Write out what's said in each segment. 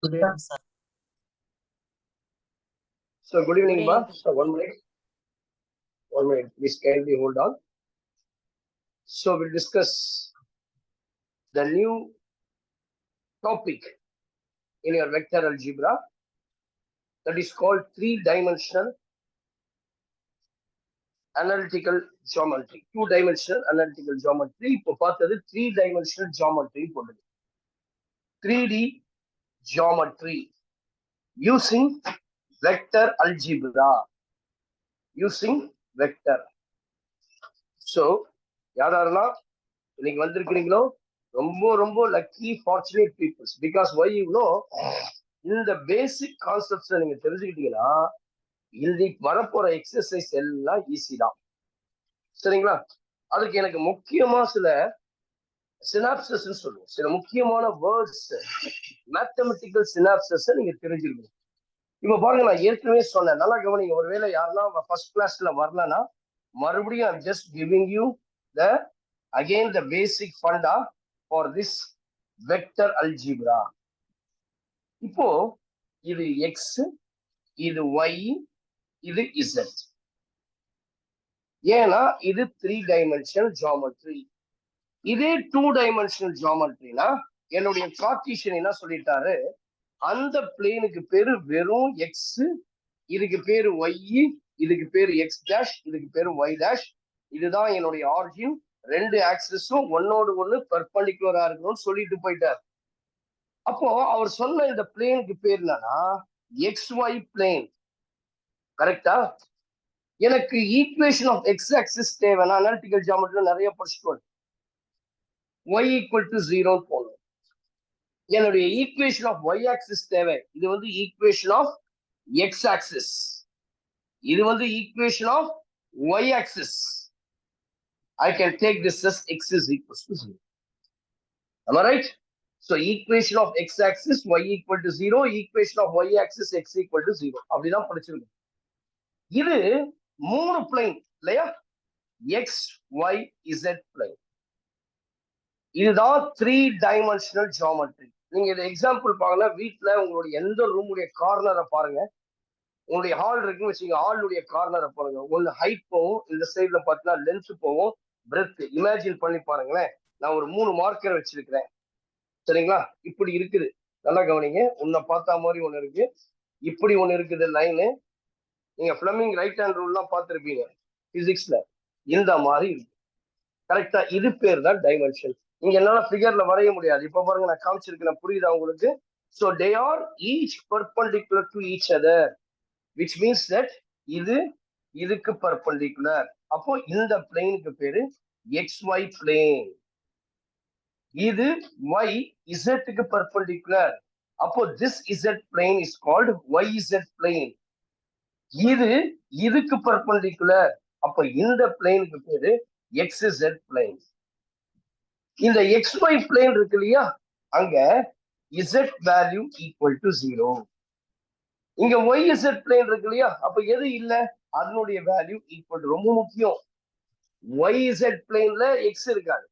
Good evening, sir. So good evening, Good Ma. evening. So 1 minute. 1 minute. Please kindly hold on. So we'll discuss the new topic in your vector algebra that is called three-dimensional analytical geometry. Two-dimensional analytical geometry. இப்போ பார்த்தது three-dimensional geometry போடுது. 3D geometry using vector algebra. Using vector. So யாரெல்லாம் இன்னைக்கு வந்திருக்கிறீங்களோ ரொம்ப ரொம்ப lucky fortunate peoples. Because why இந்த basic concepts நீங்க தெரிஞ்சுக்கிட்டீங்கன்னா இன்னைக்கு வரப்போற எக்ஸசைஸ் எல்லாம் ஈஸி தான். சரிங்களா? அதுக்கு எனக்கு முக்கியமா சில சினாப்சஸ் சொல்லுவோம், சில முக்கியமான வேர்ட்ஸ், மேத்தமெட்டிக்கல் சினாப்சஸ் நீங்க தெரிஞ்சிருக்கணும். இப்ப பாருங்க, நான் ஏற்கனவே சொன்னேன், நல்லா கவனிங்க. ஒருவேளை யாரெல்லாம் ஃபர்ஸ்ட் கிளாஸ்ல வரலன்னா மறுபடியும் I'm just giving you the again the basic funda for this vector algebra. இப்போ இது x, இது y, இது z. ஏன்னா இது 3-dimensional geometry. இதே 2-dimensional geometryனா என்னுடைய கார்ட்டீசியன் என்ன சொல்லிட்டாரு, அந்த பிளேனுக்கு பேரு வெறும் x, இதுக்கு பேரு y, இதுக்கு பேரு x dash, இதுக்கு பேரு y dash. இதுதான் என்னுடைய ஆரிஜின். ரெண்டு ஆக்சிஸும் ஒன்னோடு ஒண்ணு பெர்பெண்டிகுலரா இருக்கணும்னு சொல்லிட்டு போயிட்டார். அப்போ அவர் சொன்ன இந்த பிளேனுக்கு பேர் என்னன்னா XY பிளேன். கரெக்டா? எனக்கு ஈக்குவேஷன் ஆஃப் எக்ஸ் ஆக்சிஸ் தேவைன்னா அனாலிட்டிக்கல் ஜியோமெட்ரில நிறைய படிச்சுட்டு y ஈக்குவல் டு 0 போகணும். என்னுடைய ஈக்குவேஷன் ஆஃப் y ஆக்சிஸ் தேவை. இது வந்து ஈக்குவேஷன் ஆஃப் எக்ஸ் ஆக்சிஸ், இது வந்து equation of y axis. I can take this as x is equal to 0. Am I right? So equation of x-axis y equal to 0, equation of y-axis x equal to 0. அப்படிதான் படிச்சிருக்கோம். இது மூணு plane இல்லையா? x, y, z plane. இதுதான் 3-dimensional geometry. நீங்க இதை example பாருங்க. வீட்டுல உங்களுடைய எந்த ரூமுடைய கார்னரை பாருங்க. உங்களுடைய ஹால் இருக்குன்னு வச்சுங்க, ஹாலுடைய கார்னரை பாருங்க. ஒன்னு ஹைட் போகும், இந்த சைட்ல பார்த்தீங்கன்னா லென்த் போகும், பிரெத். இமேஜின் பண்ணி பாருங்களேன். நான் ஒரு 3 மார்க்கர் வச்சிருக்கிறேன். சரிங்களா? இப்படி இருக்குது. நல்லா கவனிங்க. உன்னை பார்த்தா மாதிரி ஒண்ணு இருக்கு, இப்படி ஒண்ணு இருக்குது லைனு. நீங்க ஃபிளமிங் ரைட் ஹேண்ட் ரூல்லாம் பார்த்துருப்பீங்க பிசிக்ஸ்ல. இந்த மாதிரி இருக்கு. கரெக்டா? இது பேர் தான் டைமென்ஷன். நீங்க என்னால ஃபிகர்ல வரைய முடியாது. இப்ப பாருங்க, நான் காமிச்சிருக்கேன், புரியுதா உங்களுக்கு? So they are each perpendicular to each other, which means that இது இதுக்கு பர்பெண்டிகுலர். அப்போ இந்த பிளேனுக்கு பேரு XY பிளேன். இது y z க்கு பர்பெண்டிகுலர். அப்போ this z plane is called yz plane. இது இதுக்கு பர்பெண்டிகுலர். அப்போ இந்த பிளேனுக்கு பேரு xz plane. இந்த xy plane இருக்கு இல்லையா, அங்க z வேல்யூ ஈக்குவல் டு 0. இங்க yz plane இருக்கு இல்லையா, அப்ப எது இல்ல, அதனுடைய வேல்யூ ஈக்குவல். ரொம்ப முக்கியம், yz planeல x இருக்காது,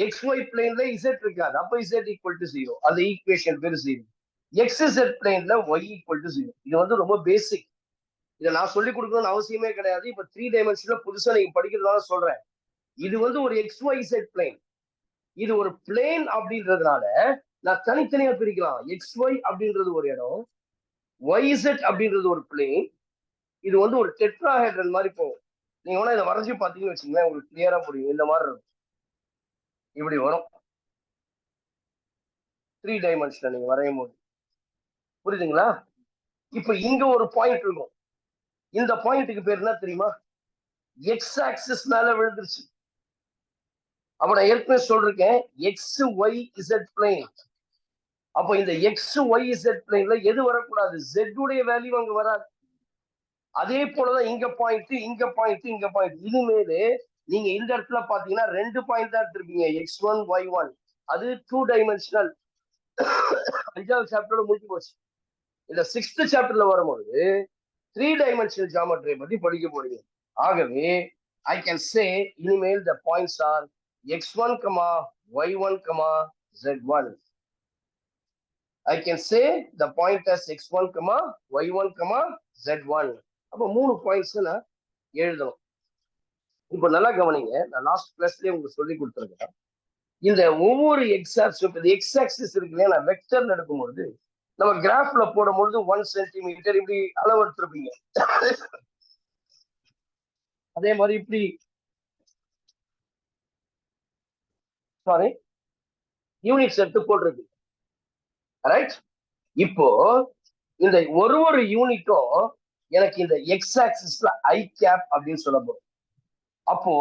XY பிளேன்ல Z இருக்காது. அப்ப Z ஈக்குவல் டு 0. அந்த ஈக்குவேஷன் பேரு 0. XZ பிளேன்ல Y equal to 0. இது வந்து ரொம்ப பேசிக். இதை நான் சொல்லி கொடுக்கணும்னு அவசியமே கிடையாது. இப்ப 3-dimensionல புதுசா நீங்க படிக்கிறதால சொல்றேன். இது வந்து ஒரு XYZ பிளேன். இது ஒரு பிளேன் அப்படின்றதுனால நான் தனித்தனியா பிரிக்கலாம். XY அப்படின்றது ஒரு இடம், YZ அப்படின்றது ஒரு பிளேன். இது வந்து ஒரு டெட்ராஹெட்ரன் மாதிரி போகும். நீங்க வேணா இதை வரைஞ்சி பாத்தீங்கன்னு வச்சுங்களேன், உங்களுக்கு கிளியரா புரியும். இந்த மாதிரி இருக்கும், இப்படி வரும் 3-dimensional நீங்க வரையும் போது. புரியுதுங்களா? இப்ப இங்க ஒரு பாயிண்ட் இருக்கும். இந்த பாயிண்ட்டுக்கு பேர் என்ன தெரியுமா? எக்ஸ் ஆக்சிஸ் மேல விழுந்துருச்சு. அப்ப நான் ஏற்கனவே சொல்றேன், எக்ஸ் ஒய் இசட் பிளேன். அப்ப இந்த எக்ஸ் ஒய் இசட் பிளேன்ல எது வரக்கூடாது? Z உடைய வேல்யூ அங்க வராது. அதே போலதான் இங்க பாயிண்ட், இங்க பாயிண்ட், இங்க பாயிண்ட். இனிமேலே நீங்க இந்த இடத்துல பாத்தீங்கன்னா 2 பாயிண்ட் தான் எடுத்திருப்பீங்க, x1 y1. அது 2-dimensional. 5வது சாப்டரோட முடிஞ்சு போச்சு. இந்த 6th சாப்டர்ல வரும்போது 3-dimensional geometry பத்தி படிக்க போறீங்க. ஆகவே I can say இனிமேல் the points are x1, y1, z1. I can say the point as x1, y1, z1. அப்ப 3 பாயிண்ட்ஸ் நான் எழுதணும். இப்ப நல்லா கவனிங்க, நான் லாஸ்ட் கிளாஸ்லயே உங்களுக்கு சொல்லி கொடுத்துருக்கேன். இந்த ஒவ்வொரு எக்ஸ் ஆக்சிஸ் இருக்கு இல்லையா, நான் வெக்டர்ல எடுக்கும்பொழுது நம்ம கிராஃப்ல போடும்பொழுது 1 சென்டிமீட்டர் இப்படி அளவு எடுத்திருப்பீங்க. அதே மாதிரி இப்படி சாரி யூனிட்ஸ் எடுத்து போட்டிருக்கு. ரைட்? இப்போ இந்த ஒரு யூனிட்டும் எனக்கு இந்த எக்ஸ் ஆக்சிஸ்ல ஐ கேப் அப்படின்னு சொல்ல போறோம். அப்போ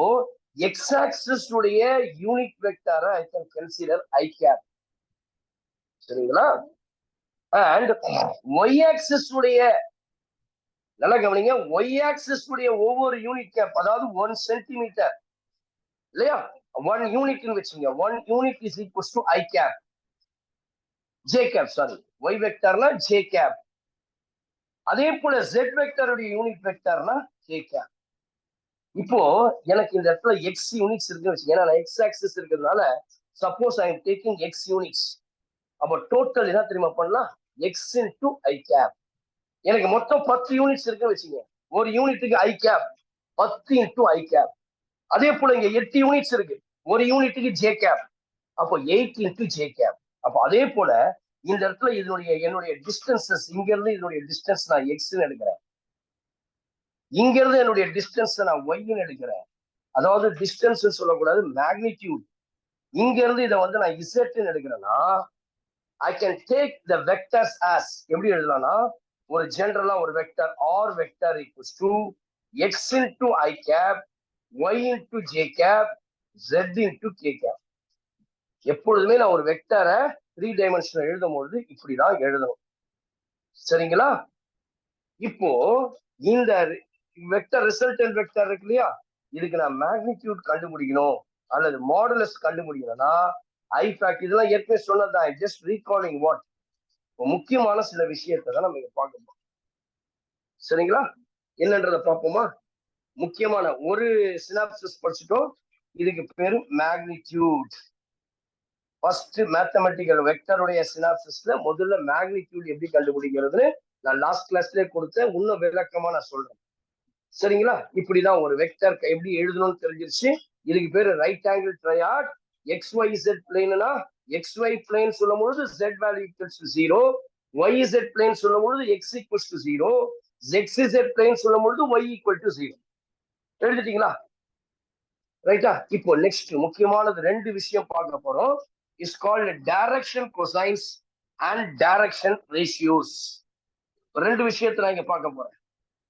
எக்ஸ் ஆக்சிஸ் உடைய யூனிட் வெக்டாரை I can consider I cap. சரிங்களா? அண்ட் ஒய் ஆக்சிஸ் உடைய, நல்லா கவனிங்க, ஒய் ஆக்சிஸ் உடைய ஒவ்வொரு யூனிட் கேப், அதாவது 1 சென்டிமீட்டர் இல்லையா, 1 யூனிட்னு வச்சுங்க, 1 unit is equals to I cap, J cap, sorry Y வெக்டார்னா ஜே கேப். அதே போல ஜெட் வெக்டருடைய யூனிட் வெக்டர்னா ஜே கேப். இப்போ எனக்கு இந்த இடத்துல எக்ஸ் யூனிட்ஸ் இருக்குன்னு வச்சுக்கோங்க, ஏன்னா எக்ஸ் ஆக்சிஸ் இருக்கிறதுனால suppose I am taking X units, அப்போ டோட்டல் என்ன தெரியுமா பண்ணலாம், எக்ஸ் இன்டு ஐ கேப். எனக்கு மொத்தம் 10 யூனிட்ஸ் இருக்குன்னு வச்சுக்கோங்க, ஒரு யூனிட்டுக்கு ஐ கேப் 10 இன்டு ஐ கேப். அதே போல இங்க 8 யூனிட்ஸ் இருக்கு, ஒரு யூனிட்டுக்கு ஜே கேப், அப்போ 8 இன்டு ஜே கேப். அப்போ அதே போல இந்த இடத்துல என்னுடைய டிஸ்டன்சஸ், இங்க இருந்து இதனுடைய டிஸ்டன்ஸ் நான் எக்ஸ்ன்னு எடுக்கிறேன், இங்க இருந்து என்னுடைய டிஸ்டன்ஸ் நான் ஒய்ன்னு எடுக்கிறேன். அதாவது டிஸ்டன்ஸ் சொல்லக்கூடாது, மேக்னிடியூட். இங்க இருந்து இதை வந்து நான் இசட்ன்னு எடுக்கிறேன்னா I can take the vectors as, எப்படி எழுதலாம்னா ஒரு ஜெனரலா ஒரு vector R vector equals to X into I cap, Y into J cap, Z into K cap. எப்பொழுதுமே நான் ஒரு வெக்டரை 3 டைமென்ஷனல் எழுதும் பொழுது இப்படிதான் எழுதணும். சரிங்களா? இப்போ இந்த வெக்டர் ரிசல்டன்ட் வெக்டர் இருக்கு இல்லையா, இதுக்கு நான் மேக்னிடியூட் கண்டுபிடிக்கணும் அல்லது மாடுலஸ் கண்டுபிடிக்கணும்னா ஐ ஃபேக்ட், இதெல்லாம் ஏற்கனவே சொன்னதான், ஜஸ்ட் ரீகாலிங் வாட், முக்கியமான சில விஷயத்தை தான் நம்ம பார்க்க போறோம். சரிங்களா? என்னன்றதை பார்ப்போமா? முக்கியமான ஒரு சினாப்சிஸ் படிச்சுட்டோம், இதுக்கு பேரு மேக்னிடியூட். ஃபர்ஸ்ட் மேத்தமெட்டிக்கல் வெக்டருடைய சினாப்சிஸ்ல முதல்ல மேக்னிடியூட் எப்படி கண்டுபிடிக்கிறதுன்னு நான் லாஸ்ட் கிளாஸ்லயே கொடுத்தேன், இன்னும் விளக்கமா நான் சொல்றேன். சரிங்களா? இப்படிதான் ஒரு வெக்டர் எப்படி எழுதணும்னு தெரிஞ்சிருச்சு. இதுக்கு பேரு right angle triad. X Y Z பிளேன்னா எக்ஸ் ஒய் பிளேன் சொல்லும் பொழுது z value equals to 0, y z plane சொல்லும் பொழுது x equals to 0, x z plane சொல்லும் பொழுது y ஈக்குவல் டு 0. எழுதிட்டீங்களா? ரைட்டா? இப்போ நெக்ஸ்ட் முக்கியமானது 2 விஷயம் பார்க்க போறோம். Is called direction cosines and direction ratios. 2 விஷயத்தை நான் இங்க பார்க்க போறேன்,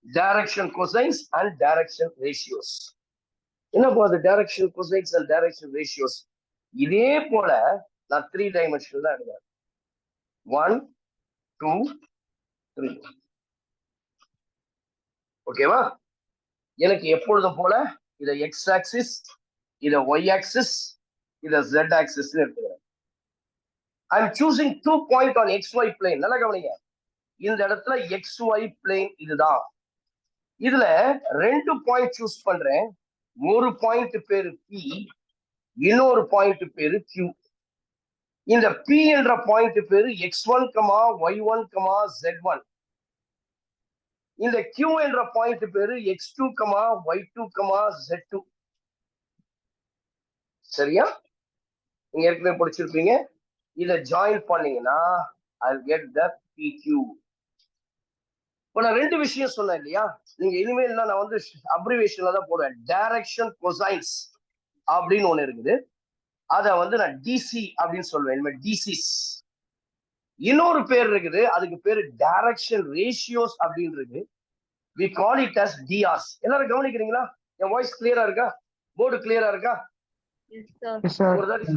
direction cosines and direction ratios. என்ன போகுது direction cosines and direction ratios? இதே போல நான் 3 டைமென்ஷன் தான் எடுக்கிறேன், 1 2 3. ஓகேவா? எனக்கு எப்பொழுதும் போல இதை எக்ஸ் ஆக்சிஸ், இதை ஒய் ஆக்சிஸ், இதை ஜெட் ஆக்சிஸ் எடுத்துக்கிறேன். I am choosing 2 point on X Y plane. நல்லா கவனிங்க, இந்த இடத்துல எக்ஸ் ஒய் பிளேன் இதுதான். இதுல 2 பாயிண்ட் சூஸ் பண்றேன். ஒரு பாயிண்ட் பேரு பி, இன்னொரு பாயிண்ட் பேரு கியூ. இந்த பி என்ற பாயிண்ட் பேரு x1, y1, z1. இந்த கியூ என்ற பாயிண்ட் பேரு x2, y2, z2. சரியா? நீங்க ஏற்கனவே படிச்சிருப்பீங்க. இதை ஜாயின் பண்ணீங்கன்னா I'll get the PQ. இப்போ நான் 2 விஷயம் சொன்னேன் இல்லையா, நீங்க இனிமேல் நான் வந்து அப்ரிவேஷன்ல தான் போடுவேன். டைரக்ஷன் கொசைன்ஸ் அப்படின்னு ஒண்ணு இருக்குது, அதை வந்து நான் டிசி அப்படின்னு சொல்லுவேன், இனிமேல் டிசிஸ். இன்னொரு பேர் இருக்குது, அதுக்கு பேரு டைரக்ஷன் ரேஷியோஸ் அப்படின்னு இருக்கு. we call it as DRs. எல்லாரும் கவனிக்கிறீங்களா? என் வாய்ஸ் கிளியரா இருக்கா? போர்டு கிளியரா இருக்கா? ஒரு தடவை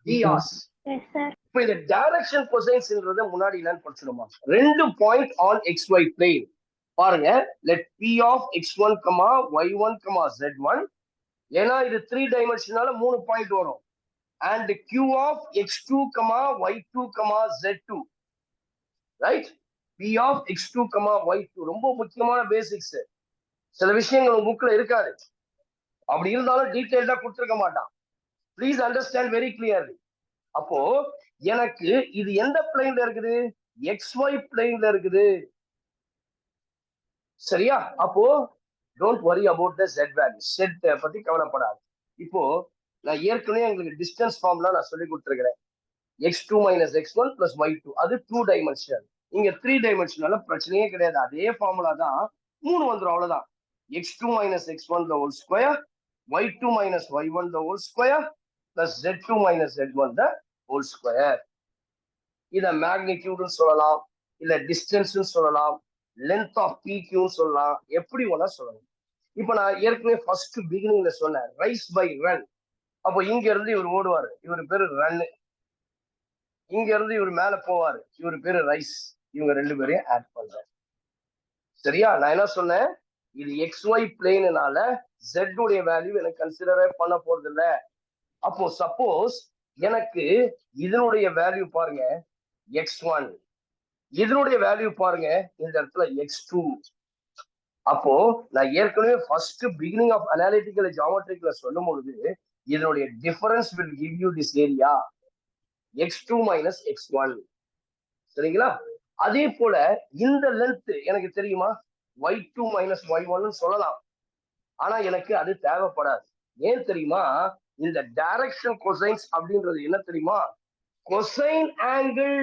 DRs. இப்போ இந்த டைரக்ஷன் கொசைன்ஸ்ன்றத முன்னாடி என்னன்னு படிச்சிடுமா, 2 பாயிண்ட் ஆன் XY பிளேன். பாருங்க, let P of x1, y1, z1. ஏன்னா இது 3 டைமென்ஷனால 3 பாயிண்ட் வரும். and Q of x2, y2, z2. Right? P of x2, y2 ரொம்ப முக்கியமான பேசிக்ஸ். சில விஷயங்கள் புக்ல இருக்காது, அப்படி இருந்தாலும் டீடைல்டா கொடுத்துருக்க மாட்டான். Please understand very clearly. அப்போ எனக்கு இது எந்த பிளேன்ல இருக்குது? XY பிளேன்ல இருக்குது. சரியா? அப்போ don't worry about the Z value. Z பத்தி கவலைப்படாது. இப்போ நான் ஏற்கனவே உங்களுக்கு டிஸ்டன்ஸ் ஃபார்ம்லாம் நான் சொல்லி கொடுத்துருக்கிறேன். x2 minus x1 plus y2 அது 2 டைமென்ஷனல். இங்க 3 டைமென்ஷனல் பிரச்சனையே கிடையாது. அதே ஃபார்முலா தான் 3 வந்துரும், அவ்வளவுதான். x2 minus x1 the whole square, y2 minus y1 the whole square plus z2 minus z1 the whole square. இத மேக்னிடியூட் சொல்லலாம், இல்ல டிஸ்டன்ஸ் சொல்லலாம், லென்த் ஆஃப் PQ சொல்லலாம், எப்படி வேணா சொல்லலாம். இப்ப நான் ஏற்கனவே ஃபர்ஸ்ட் பிகினிங்ல சொன்னேன் ரைஸ் பை ரன். அப்போ இங்க இருந்து இவர் ஓடுவாரு, இவர் பேரு ரன். இங்க இருந்து இவர் மேல போவாரு, இவர் பேரு ரைஸ். இவங்க ரெண்டு பேரையும் ஆட் பண்றேன். சரியா? நான் என்ன சொன்னேன், இது XY பிளேனால Z உடைய வேல்யூ எனக்கு கன்சிடரே பண்ண போறது இல்ல. அப்போ சப்போஸ் எனக்கு இதனுடைய வேல்யூ பாருங்க x1, இதனுடைய வேல்யூ பாருங்க இந்த இடத்துல x2. அப்போ நான் ஏற்கனவே ஃபர்ஸ்ட் பிகினிங் ஆஃப் அனாலிட்டிக்கல் ஜியோமெட்ரிக்ல சொல்லும் பொழுது இதனுடைய difference will give you this area x2 minus x1. சரிங்களா? அதே போல இந்த லென்த் எனக்கு தெரியுமா, y2 minus y1 சொல்லலாம். ஆனா எனக்கு அது தேவைப்படாது. ஏன் தெரியுமா? இந்த டைரக்ஷன் கொசைன்ஸ் அப்படின்றது என்ன தெரியுமா? Cosine angle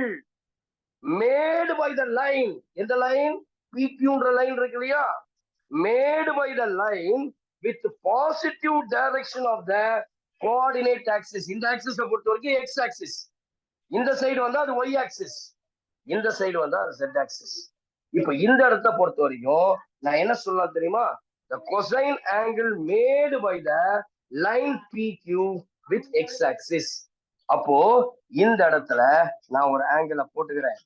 made by the line. எந்த லைன்? PQன்ற லைன் இருக்கு இல்லையா? Made by the line with positive direction of the coordinate axis. இந்த ஆக்சிஸ் பொறுத்த வரைக்கும் x ஆக்சிஸ், இந்த சைடு வந்தா அது y ஆக்சிஸ், இந்த சைடு வந்தா அது z ஆக்சிஸ். இப்ப இந்த இடத்தை பொறுத்த வரைக்கும் நான் என்ன சொல்லலாம் தெரியுமா? the cosine angle made by the line PQ with x axis. அப்போ இந்த இடத்துல நான் ஒரு ஆங்கிளை போட்டுக்கிறேன்,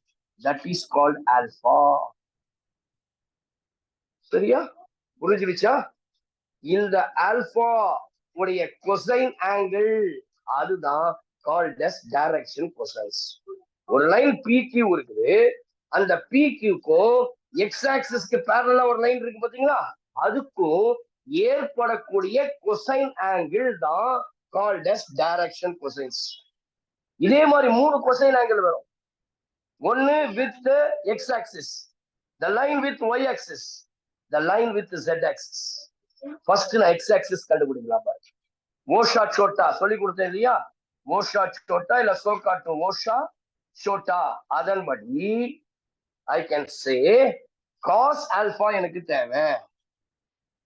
that is called alpha. சரியா? புரிஞ்சிருச்சா? இந்த ஆல்பா உடைய கொசைன் ஆங்கிள் அதுதான் called as direction cosines. ஒரு லைன் PQ இருக்குது, அந்த PQக்கும் எக்ஸ் ஆக்சிஸ்க்கு பேரலா ஒரு லைன் இருக்கு பாத்தீங்களா, அதுக்கும் ஏற்படக்கூடிய கொசைன் ஆங்கிள் தான் called as direction cosines. இதே மாதிரி 3 கொசைன் ஆங்கிள் வரும். ஒன்னு with X axis, the line with y axis, the line with z axis. First நான் எக்ஸ் ஆக்சிஸ் கண்டுபிடிக்கலாம் பாருங்க. ஓஷா சோட்டா சொல்லி கொடுத்தேன் இல்லையா? ஓஷா சோட்டா இல்ல சோகாட்டோ ஓஷா சோட்டா. அதன்படி I can say cos alpha எனக்கு தேவை.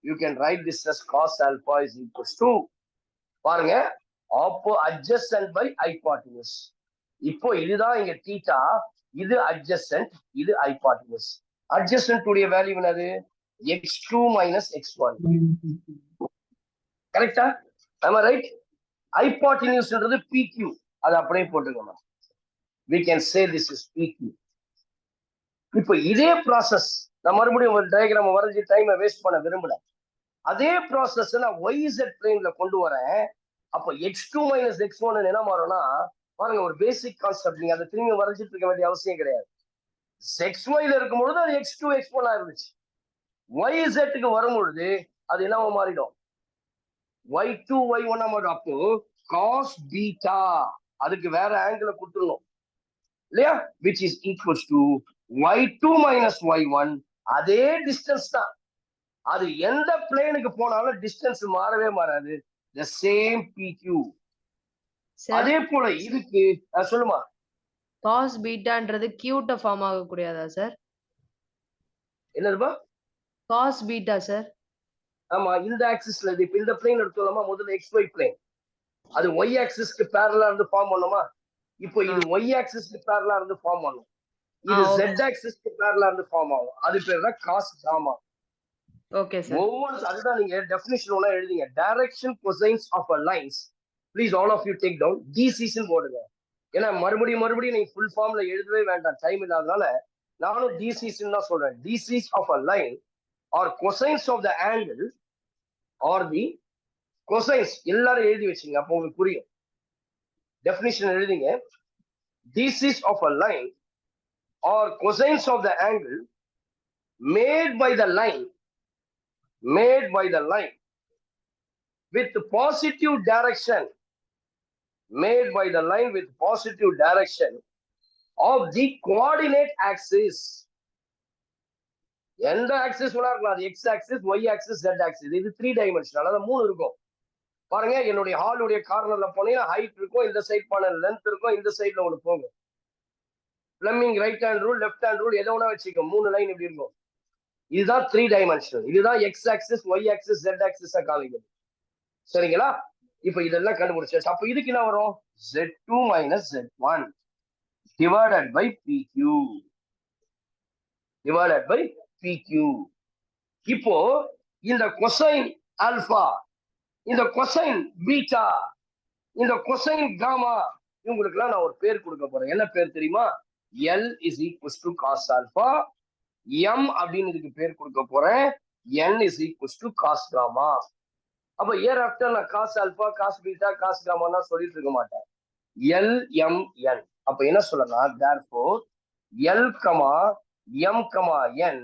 You can write this as cos alpha is equals to, பாருங்க, adjacent by hypotenuse. இப்போ இதுதான் இங்க தீட்டா, இது adjacent, இது hypotenuse. Adjacent உடைய வேல்யூ என்னது? x2 minus x1. கரெக்டா? am I right? hypotenuse ன்றது PQ, அது அப்படியே போட்டுக்கோங்க. we can say this is PQ. இப்போ இதே ப்ராசஸ் நான் மறுபடியும் ஒரு டயக்ராம் வரைஞ்சி டைமை வேஸ்ட் பண்ண விரும்பல. அதே ப்ராசஸ் நான் YZ பிளேன்ல கொண்டு வரேன். அப்போ x2 minus x1 என்ன மாறும்னா, பாருங்க ஒரு பேசிக் கான்செப்ட், நீங்க அதை திரும்பி வரைஞ்சிட்டு இருக்க வேண்டிய அவசியம் கிடையாது. XYல இருக்கும் பொழுது அது x2 x1 இருந்துச்சு. YZக்கு வரும் பொழுது அது என்னவா மாறிடும்? y2 y1 மாறிடும். அப்போ cos beta அதுக்கு வேற ஆங்கிள் கொடுத்துடணும் இல்லையா? which is equals to y2 minus y1. அதே டிஸ்டன்ஸ் தான், அது எந்த பிளேனுக்கு போனாலும் டிஸ்டன்ஸ் மாறவே மாறாது. the same PQ. அதே போல இதுக்கு சொல்லுமா, cos பீட்டான்றது கியூட்ட ஃபார்ம் ஆக கூடாதா சார்? என்னதுப்பா? cos beta sir. ஆமா, இந்த ஆக்சிஸ்ல இது இப்ப இந்த பிளேன் எடுத்துலாமா? முதல்ல XY பிளேன், அது Y ஆக்சிஸ்க்கு பேரலா இருந்து ஃபார்ம் பண்ணுமா? இப்போ இது Y ஆக்சிஸ்க்கு பேரலா இருந்து ஃபார்ம் பண்ணும், இது Z ஆக்சிஸ்க்கு பேரலா இருந்து ஃபார்ம் ஆகும். அது பேர் தான் cos gamma. Okay sir. ஒவ்வொரு அதுதான் நீங்க டெஃபினிஷன் ஒண்ணா எழுதிங்க. Direction cosines of a lines, please all of you take down DCs போடுங்க. ஏன்னா மறுபடியும் நீங்க ஃபுல் ஃபார்ம்ல எழுதவே வேண்டாம், டைம் இல்லாதனால நானும் DCs தான் சொல்றேன். DCs of a line or cosines of the angle or the cosines எல்லாரும் எழுதி வச்சுங்க, அப்போ உங்களுக்கு புரியும். டெஃபினிஷன் எழுதிங்க. DCs of a line or cosines of the angle made by the line with positive direction made by the line with positive direction of the coordinate axis. எந்த axis வேணா இருக்கலாம், அது X axis, Y axis, Z axis. இது 3 dimensional. அதாவது 3 இருக்கும். பாருங்க, என்னுடைய ஹாலுடைய கார்னர்ல போனீங்கன்னா ஹைட் இருக்கும், இந்த சைட் போன லென்த் இருக்கும், இந்த சைட்ல ஒன்று போகும். Plumbing right hand rule, left hand rule எதை வேணா வச்சுக்கோ, 3 லைன் இப்படி இருக்கும். இதுதான் 3 டைமென்ஷனல். இதுதான் X axis, Y axis, Z axis காமிக்குது. சரிங்களா? இப்ப இதெல்லாம் கண்டுபிடிச்சாச்சு. அப்ப இதுக்கு என்ன வரும்? Z2 minus Z1 divided by PQ. divided by PQ. இப்போ இந்த கொசைன் ஆல்பா, இந்த கொசைன் பீட்டா, இந்த கொசைன் காமா, இவங்களுக்குலாம் நான் ஒரு பேர் கொடுக்க போறேன். என்ன பேர் தெரியுமா? L is equals to cos alpha, M அப்படின்னு இதுக்கு பேர் கொடுக்க போறேன், N is equals to cos gamma. அப்ப இயர் ஆஃப்டர் நான் cos alpha, cos beta, cos காமான்னா சொல்லிட்டு இருக்க மாட்டேன். LMN. அப்ப என்ன சொல்லலாம்? therefore L, M, N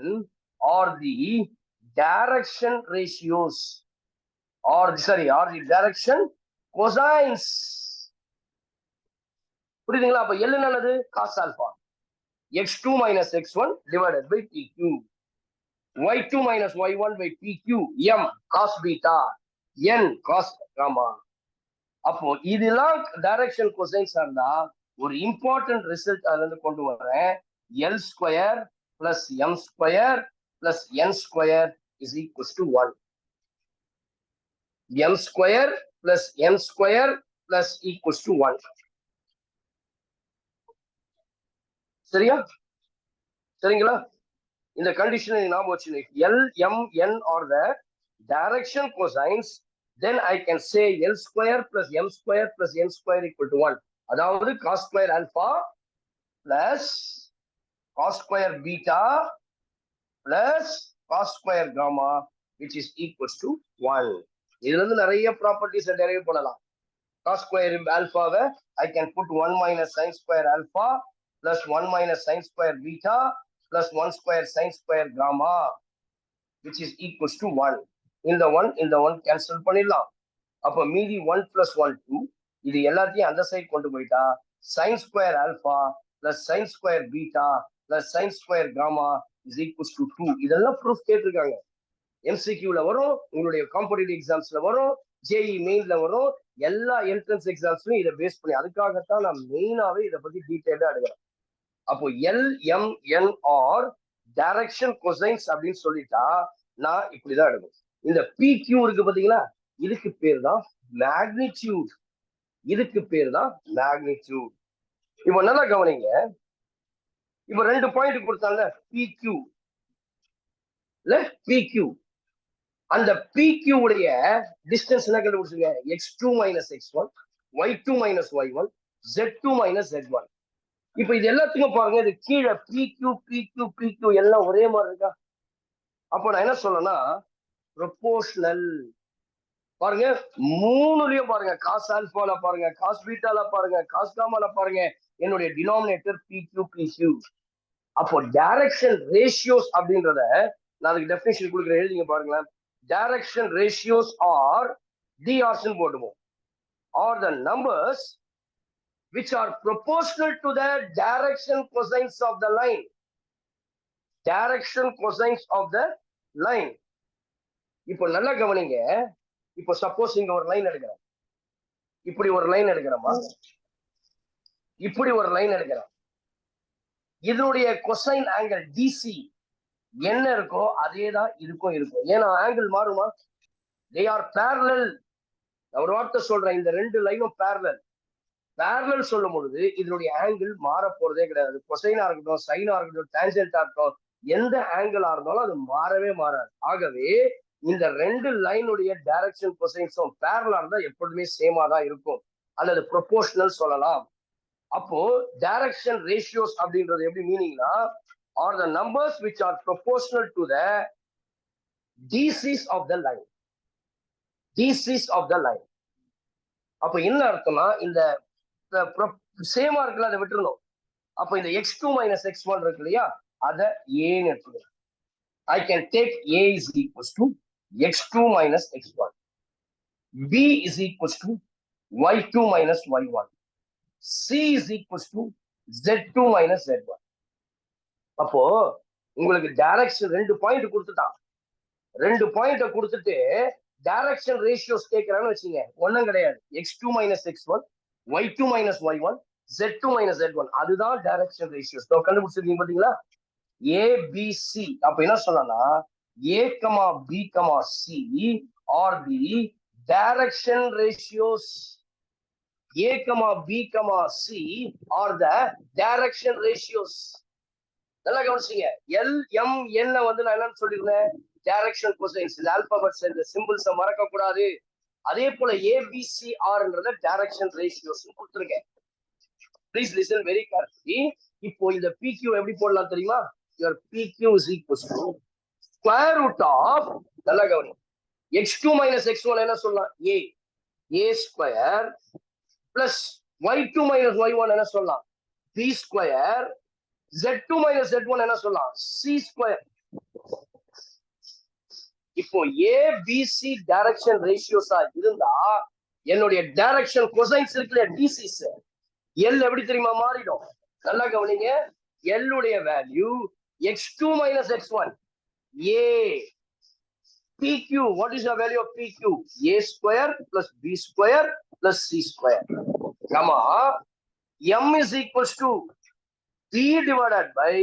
are the direction ratios, are the direction cosines. புரியுதுங்களா? அப்ப L என்னது? Cos alpha. x2 minus x1 divided by PQ. y2 minus y1 by PQ. M cos beta, N cos gamma. அப்போ இதெல்லாம் direction cosines இருந்தா ஒரு important result அதுல இருந்து கொண்டு வரேன். L square plus M square plus N square is equals to 1. M square plus N square plus equals to 1. சரியா? சரிங்களா? இந்த கண்டிஷனை ஞாபகம் வச்சுங்க. L, M, N are the direction cosines. Then I can say L square plus M square plus N square equal to 1. அதாவது cos square alpha plus cos square beta plus cos square gamma which is equals to 1. இதுல இருந்து நிறைய properties derive பண்ணலாம். cos square alpha I can put 1 minus sin square alpha plus 1 minus sin square beta plus 1 square sin square gamma which is equals to 1. இந்த 1 cancel பண்ணிடலாம். அப்ப மீதி 1 plus 1 2. இது எல்லாத்தையும் அந்த சைடு கொண்டு போயிட்டா sin square alpha plus sin square beta plus sin square gamma is equals to 2. இதெல்லாம் ப்ரூஃப் கேட்டிருக்காங்க. MCQல வரும், உங்களுடைய காம்படிட்டிவ் எக்ஸாம்ஸ்ல வரும், JEE மெயின்ல வரும், எல்லா என்ட்ரன்ஸ் எக்ஸாம்ஸ்லயும் இதை பேஸ் பண்ணி. அதுக்காகத்தான் நான் மெயினாவே இதை பத்தி டீட்டெயிலா எடுக்கிறேன். அப்போ LMNR டைரக்ஷன் கொசைன்ஸ் அப்படின்னு சொல்லிட்டா நான் இப்படிதான் எடுக்கும். இந்த PQ இருக்கு பாத்தீங்களா, இதுக்கு பேர் தான் மேக்னிடியூட். இதுக்கு பேர் தான் மேக்னிடியூட். இப்போ நல்லா கவனிங்க. இப்போ 2 பாயிண்ட் கொடுத்தாங்க PQ இல்ல PQ. அந்த PQ உடைய டிஸ்டன்ஸ் என்ன கண்டுபிடிச்சுங்க? x2 minus x1, y2 minus y1, z2 minus z1. இப்ப இது எல்லாத்துக்கும் பாருங்க, இது கீழே PQ எல்லாம் ஒரே மாதிரி இருக்கா? அப்ப நான் என்ன சொல்லனா, ப்ரொபோர்ஷனல். பாருங்க, 3லயும் பாருங்க, காஸ் ஆல்பால பாருங்க, காஸ் பீட்டால பாருங்க, காஸ் காமால பாருங்க, என்னுடைய டினாமினேட்டர் PQ. அப்போ டைரக்ஷன் ரேஷியோஸ் அப்படின்றத நான் அதுக்கு டெஃபினிஷன் கொடுக்குறேன், எழுதிங்க பாருங்களேன். டைரக்ஷன் ரேஷியோஸ் ஆர் DRs போடுவோம், R the numbers which are proportional to the direction cosines of the line. Direction cosines of the line. இப்போ நல்லா கவனிங்க. இப்போ சப்போஸ் இங்க ஒரு லைன் எடுக்கிறேன், இப்படி ஒரு லைன் எடுக்கிறோமா, இப்படி ஒரு லைன் எடுக்கிறோம். இதனுடைய கொசைன் ஆங்கிள் DC என்ன இருக்கோ அதே தான் இருக்கும். ஏன்னா ஆங்கிள் மாறுமா? they are parallel. ஒரு வார்த்தை சொல்றேன், இந்த 2 லைனும் parallel. பேரலல் சொல்லும் பொழுது இதனுடைய ஆங்கிள் மாற போறதே கிடையாது. கொசைனா இருக்கட்டும், சைனா இருக்கட்டும், டான்ஜென்டா இருக்கட்டும், எந்த ஆங்கிளா இருந்தாலும் அது மாறவே மாறாது. ஆகவே இந்த 2 லைனுடைய டைரக்ஷன் கொசைன்ஸும் பேரலா இருந்தா எப்பொழுதுமே சேமா தான் இருக்கும், அல்லது ப்ரொபோர்ஷனல் சொல்லலாம். அப்போ டைரக்ஷன் ரேஷியோஸ் அப்படின்றது எப்படி மீனிங்னா, are the numbers which are proportional to the DCs of the line. DCs of the line. அப்ப என்ன அர்த்தம்னா, இந்த சேமா இருக்குல்ல, அதை விட்டுருணும். அப்ப இந்த x2 minus x1 இருக்கு இல்லையா, அதை ஏன்னு எடுத்துக்கணும். I can take A is equals to x2 minus x1. B is equals to y2 minus y1. C is equals to z2 minus z1. அப்போ உங்களுக்கு டைரக்ஷன் 2 பாயிண்ட் கொடுத்துட்டான். 2 பாயிண்ட கொடுத்துட்டு டைரக்ஷன் ரேஷியோஸ் கேட்கறான்னு வச்சுங்க, ஒண்ணும் கிடையாது. x2 minus x1, y2 minus y1, z2 minus z1. அதுதான் direction ratios. கண்டுபிடிச்சிருக்கீங்க பாத்தீங்களா? ABC. அப்ப என்ன சொல்லலாம்னா A, B, C are the direction ratios. A, B, C are the direction ratios. நல்லா கவனிச்சீங்க. LMN வந்து நான் என்னன்னு சொல்லிருந்தேன்? Direction cosines. இந்த ஆல்பாபெட்ஸ் இந்த சிம்பிள்ஸ் மறக்க கூடாது. அதே போல ABCRன்றத டைரக்ஷன் ரேஷியோஸ் கொடுத்துருக்கேன். Please listen very carefully. இப்போ இந்த PQ எப்படி போடலாம் தெரியுமா? your PQ is equals to square root of, நல்லா கவனி, x2 minus x1 என்ன சொல்லலாம்? A square plus y2 minus y1 என்ன சொல்லலாம்? B square. Z2 minus Z1 என்ன சொல்லலாம்? C square. இப்போ ABC டைரக்ஷன் ரேஷியோஸா இருந்தா என்னுடைய டைரக்ஷன் கொசைன்ஸ் இருக்குல்ல, DCs, L எப்படி தெரியுமா மாறிடும்? நல்லா கவனிங்க. L உடைய value x2 minus x1. A. PQ, what is the value of PQ? A square plus B square plus C square. Comma, M is equals to B divided by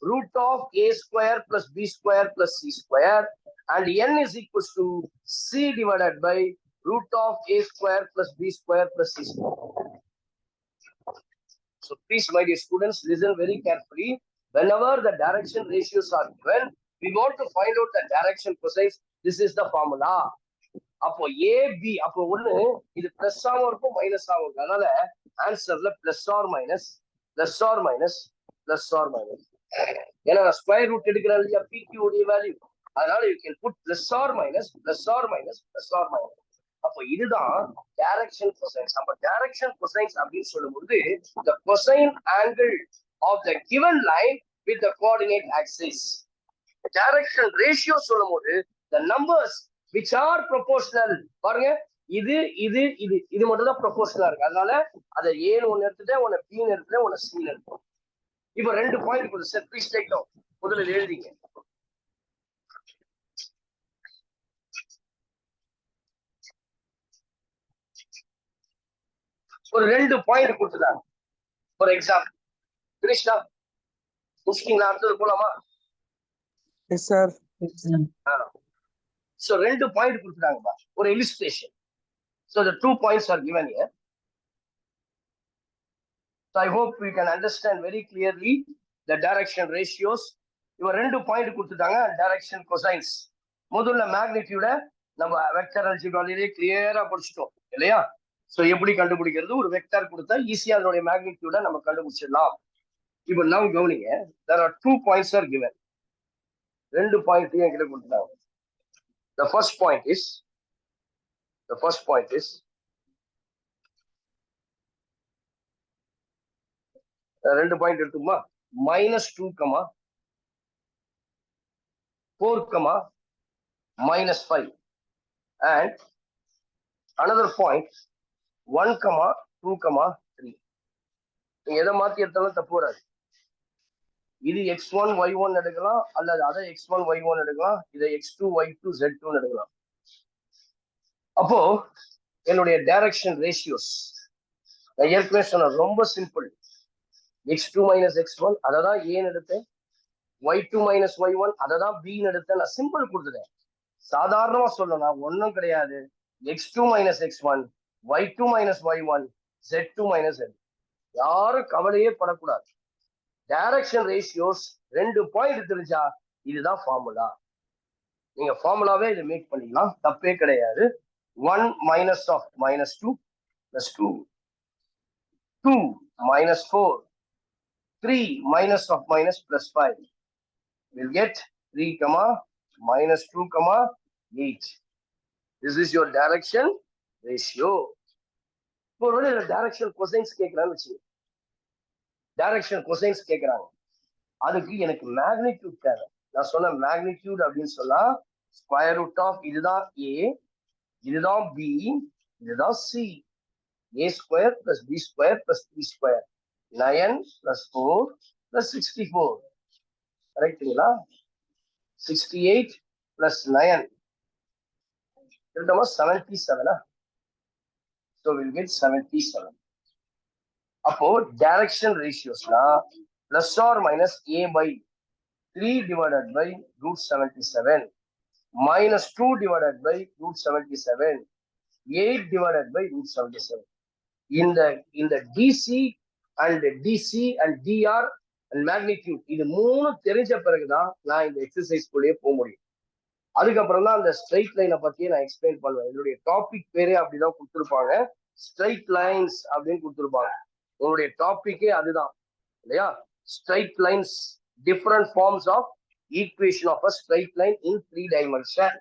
root of A square plus B square plus C square, and N is equals to C divided by root of A square plus B square plus C square. So please, my dear students, listen very carefully. Whenever the direction ratios are given, we want to find out the direction cosines. This is the formula. அப்போ AB, அப்போ ஒண்ணு இது plus ஆகும் இருக்கும், minus ஆகும். அதனால ஆன்சர்ல plus or minus, plus or minus, plus or minus. ஏன்னா நான் ஸ்கொயர் ரூட் எடுக்கிறேன் இல்லையா PQ உடைய வேல்யூ. அதனால you can put plus or minus, plus or minus, plus or minus. அப்போ இதுதான் டைரக்ஷன் கொசைன்ஸ். அப்ப டைரக்ஷன் கொசைன்ஸ் அப்படின்னு சொல்லும்போது the cosine angle of the given line with the coordinate axis. Direction ratio சொல்லும்போது the numbers which are proportional. பாருங்க, இது இது இது இது மட்டும் தான் ப்ரொபோஷனலா இருக்கு. அதனால அதை ஏன்னு ஒன்னு எடுத்துட்டேன், ஒன்னு பீன்னு எடுத்துட்டேன், ஒன்னு சீன்னு எடுத்தோம். இப்போ 2 பாயிண்ட் கொடுத்து சார் ப்ளீஸ் டேக் டவுன். முதல்ல எழுதிங்க. ஒரு 2 பாயிண்ட் கொடுத்துட்டாங்க. ஃபார் எக்ஸாம்பிள், கிருஷ்ணா முடிச்சிட்டீங்களா? அடுத்தது போலாமா? Yes sir. So 2 பாயிண்ட் கொடுத்துட்டாங்கப்பா, ஒரு illustration. So the 2 points are given here. So I hope we can understand very clearly the direction ratios. இவ 2 பாயிண்ட் கொடுத்துட்டாங்க, டைரக்ஷன் கொசைன்ஸ். முதல்ல மேக்னிடியூட நம்ம வெக்டர் அல்ஜிப்ராவிலே கிளியரா படிச்சிட்டோம் இல்லையா? சோ எப்படி கண்டுபிடிக்கிறது? ஒரு வெக்டர் கொடுத்தா ஈஸியா அதோட மேக்னிடியூட நம்ம கண்டுபிடிச்சிடலாம். இப்போ now கவனிங்க, there are 2 points are given. 2 point என்கிட்ட கொடுத்துட்டாங்க. The first point is 2 point எடுத்துமா, -2, -4, -5, and another point 1, 2, 3. நீங்க எதை மாத்தி எடுத்தாலும் தப்பு வராது. இது x1 y1 எடுக்கலாம், அல்லது அதை x1 y1 எடுக்கலாம், இதை x2 y2 z2 எடுக்கலாம். அப்போ என்னுடைய டைரக்ஷன் ரேஷியோஸ் நான் ஏற்கனவே சொன்ன ரொம்ப சிம்பிள். x2 minus x1 அதை தான் ஏன்னு எடுத்தேன், y2 minus y1 அதை தான் பின்னு எடுத்தேன். நான் சிம்பிள் கொடுத்துட்டேன். சாதாரணமா சொல்லணும் ஒன்றும் கிடையாது. x2 minus x1, y2 minus y1, z2 minus z. யாரும் கவலையே படக்கூடாது. டைரக்ஷன் ரேஷியோஸ் 2 பாயிண்ட் தெரிஞ்சா இதுதான் ஃபார்முலா. நீங்க ஃபார்முலாவே இதை மேக் பண்ணிக்கலாம், தப்பே கிடையாது. 1 minus of -2 plus 2, 2 minus 4, 3 minus of minus plus 5. We'll get 3, -2, 8. This is your direction ratio. ஒருவேளை டைரக்ஷன் கொசைன்ஸ் கேட்கறான்னு வச்சுக்கோங்க. டைரக்ஷன் கொசைன்ஸ் கேட்கறாங்க, அதுக்கு எனக்கு மேக்னிடியூட் தேவை. நான் சொன்ன மேக்னிடியூட் அப்படின்னு சொன்னா ஸ்கொயர் ரூட் ஆஃப் இதுதான் A, இதுதான் B, இதுதான் C. a square plus b square plus 3 square 9 plus 4 plus 64 கரெக்ட்டுங்களா 68 plus 9 77 so we'll get 77 அப்போ direction ratiosனா plus or minus a by 3 divided by root 77 minus 2 divided by root 77 8 divided by root 77 இந்த DC and DC and DR and magnitude இது மூணு தெரிஞ்ச பிறகுதான் நான் இந்த exercise குள்ளேயே போக முடியும் அதுக்கப்புறம் தான் அந்த ஸ்ட்ரைட் லைனை பத்தி நான் எக்ஸ்பிளைன் பண்ணுவேன் என்னுடைய டாபிக் பேரே அப்படிதான் கொடுத்துருப்பாங்க ஸ்ட்ரைட் லைன்ஸ் அப்படின்னு கொடுத்துருப்பாங்க உங்களுடைய டாபிக்கே அதுதான் இல்லையா straight lines different forms of equation of a straight line in 3 dimension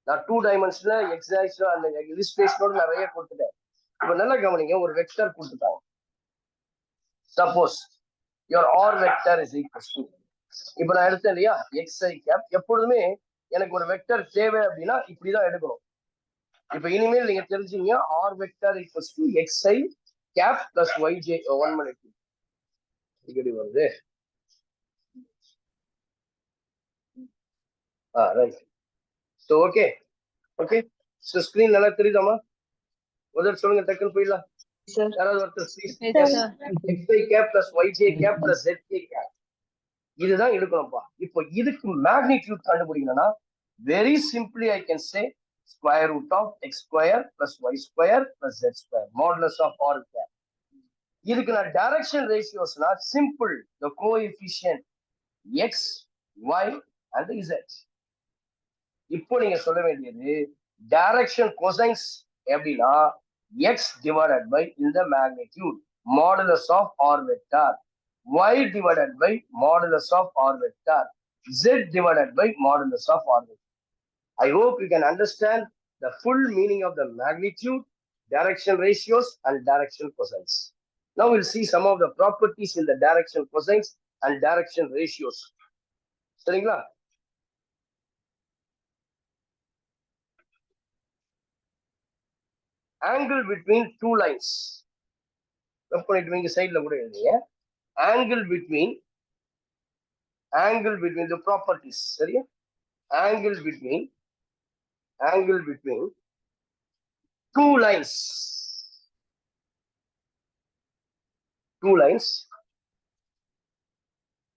நான் 2 dimensionல எக்ஸாக்டா அந்த இல்லஸ்ட்ரேஷனோட நிறைய கொடுத்துட்டேன் இப்ப நல்லா கவனிங்க ஒரு வெக்டர் கொடுத்துட்டாங்க suppose your r vector is equal to இப்ப நான் எடுத்தேன் இல்லையா xi cap எப்பொழுதுமே எனக்கு ஒரு வெக்டர் தேவை அப்படின்னா இப்படிதான் எடுக்கணும் இப்ப இனிமேல் நீங்க தெரிஞ்சீங்க r vector equals to xi cap plus yj 1 minute இப்படி வருது right so okay so screen நல்லா தெரியுதாமா முதல் சொல்லுங்க டக்குன்னு போயிடலாம் யாராவது ஒருத்தர் xi cap plus yj cap plus zk cap இதுதான் எடுக்கணும்ப்பா இப்போ இதுக்கு மேக்னிடியூட் கண்டுபிடிக்கணும்னா very simply I can say square root of x square plus y square plus z square modulus of r cap இதுக்கு நான் டைரக்ஷன் ரேஷியோஸ்னா simple the coefficient x y and z இப்போ நீங்க சொல்ல வேண்டியது டைரக்ஷன் கொசைன்ஸ் எப்படின்னா x divided by இந்த magnitude modulus of r vector y divided by modulus of r vector z divided by modulus of r vector I hope you can understand the full meaning of the magnitude direction ratios and direction cosines now we'll see some of the properties in the direction cosines and direction ratios சரிங்களா angle between two lines side la kuda eludinga angle between the properties சரியா angle between two lines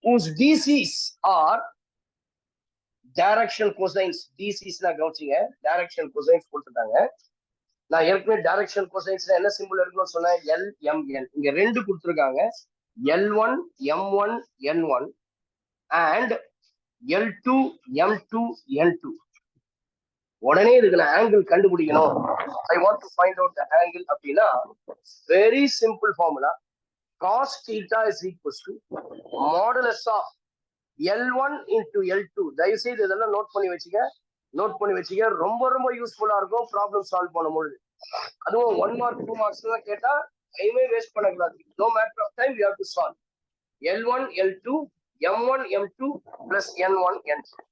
whose DCs are direction cosines DCs na கவனிச்சீங்க direction cosines கொடுத்துட்டாங்க நான் ஏற்கனவே direction கொசைன்ஸ்ல என்ன simple எடுக்கணும்னு சொன்னேன் LMN இங்க ரெண்டு கொடுத்துருக்காங்க L1 M1 N1 and L2 M2 N2 உடனே இதுக்கு நான் ஆங்கிள் கண்டுபிடிக்கணும் I want to find out the angle அப்படின்னா very simple formula cos theta is equals to modulus of L1 into L2 தயவு செய்து இதெல்லாம் நோட் பண்ணி வச்சுக்க ரொம்ப யூஸ்ஃபுல்லா இருக்கும் ப்ராப்ளம் சால்வ் பண்ணும்போது அதுவும் 1 மார்க் 2 மார்க்ஸ் தான் கேட்டா டைமே வேஸ்ட் பண்ணக்கூடாது no matter of time we have to solve L1 L2 M1 M2 plus N1 N2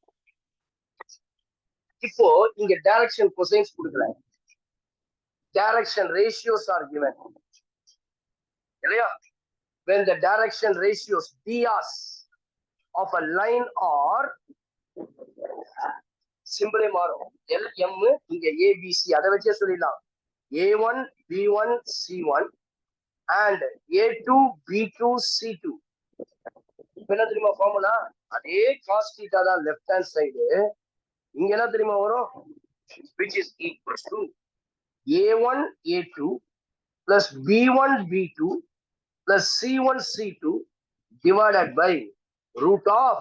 இப்போ இங்க டைரக்ஷன் கொசைன்ஸ் கொடுக்கறேன் டைரக்ஷன் ratios are given இல்லையா when the direction ratios drs of a line are சிம்பிளே மாறும் LM இங்க ABC அதை வச்சே சொல்லிடலாம் A1 B1 C1 and A2 B2 C2 என்ன தெரியுமா ஃபார்முலா அதே cos theta தான் லெஃப்ட் ஹேண்ட் சைடு இங்க என்ன தெரியுமா வரும் which is equals to A1 A2 plus B1 B2 plus C1 C2 divided by root of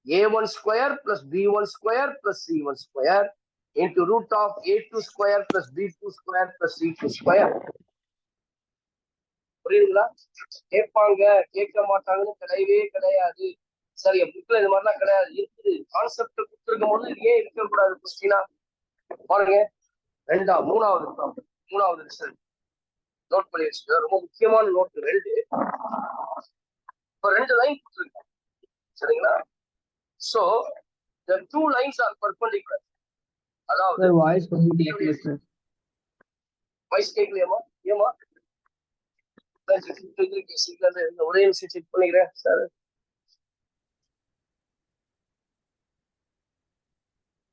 A1 square plus B1 square plus C1 square into root of A2 square plus B2 square plus C2 square. புரியுதுங்களா கேட்பாங்க கேட்க மாட்டாங்கன்னு கிடையாது சரி புக்ல இந்த மாதிரிலாம் கிடையாது இருக்குது கான்செப்ட் கொடுத்துருக்கும் போது ஏன் இருக்கக்கூடாது கொஸ்டினா பாருங்க மூணாவது ரிசல்ட் நோட் பண்ணி வச்சுக்க ரொம்ப முக்கியமான நோட் ரெண்டு லைன் கொடுத்துருக்கேன் சரிங்களா so the two lines are perpendicular அதாவது வாய்ஸ் கேட்கலையாமா ஏமா ஒரே நிமிஷம் செக் பண்ணிக்கிறேன் சார்.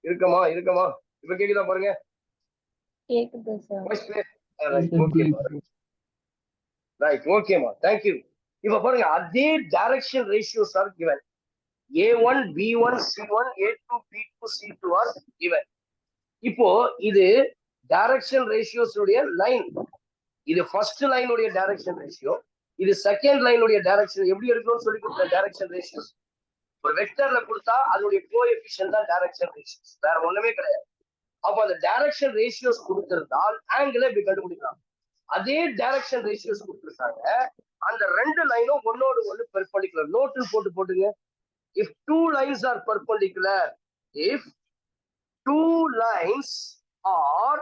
இருக்கமா இப்ப கேக்குதா பாருங்க. கேக்குது சார். ரைட் ஓகேமா, தேங்க்யூ. இப்ப பாருங்க, அதே direction ratios are given. A1 B1 C1 A2 B2 C2 are given. இப்போ இது டைரக்ஷன் ரேஷியோஸ் உடைய லைன். இது ஃபர்ஸ்ட் லைன் உடைய டைரக்ஷன் ரேஷியோ, இது செகண்ட் லைன் உடைய டைரக்ஷன். எப்படி எடுக்கணும்னு சொல்லி கொடுத்த டைரக்ஷன் ரேஷியோஸ் ஒரு வெக்டர்ல கொடுத்தா அதனுடைய கோஎஃபிஷியன்ட் தான் டைரக்ஷன் ரேஷியோஸ், வேற ஒண்ணுமே கிடையாது. அப்ப அந்த டைரக்ஷன் ரேஷியோஸ் கொடுத்திருந்தால் ஆங்கிள் இப்படி கண்டுபிடிக்கலாம். அதே டைரக்ஷன் ரேஷியோஸ் கொடுத்திருக்காங்க, அந்த ரெண்டு லைனும் ஒன்னோடு ஒண்ணு பெர்பெண்டிகுலர். நோட்டு போட்டுங்க. If two lines are perpendicular, if two lines are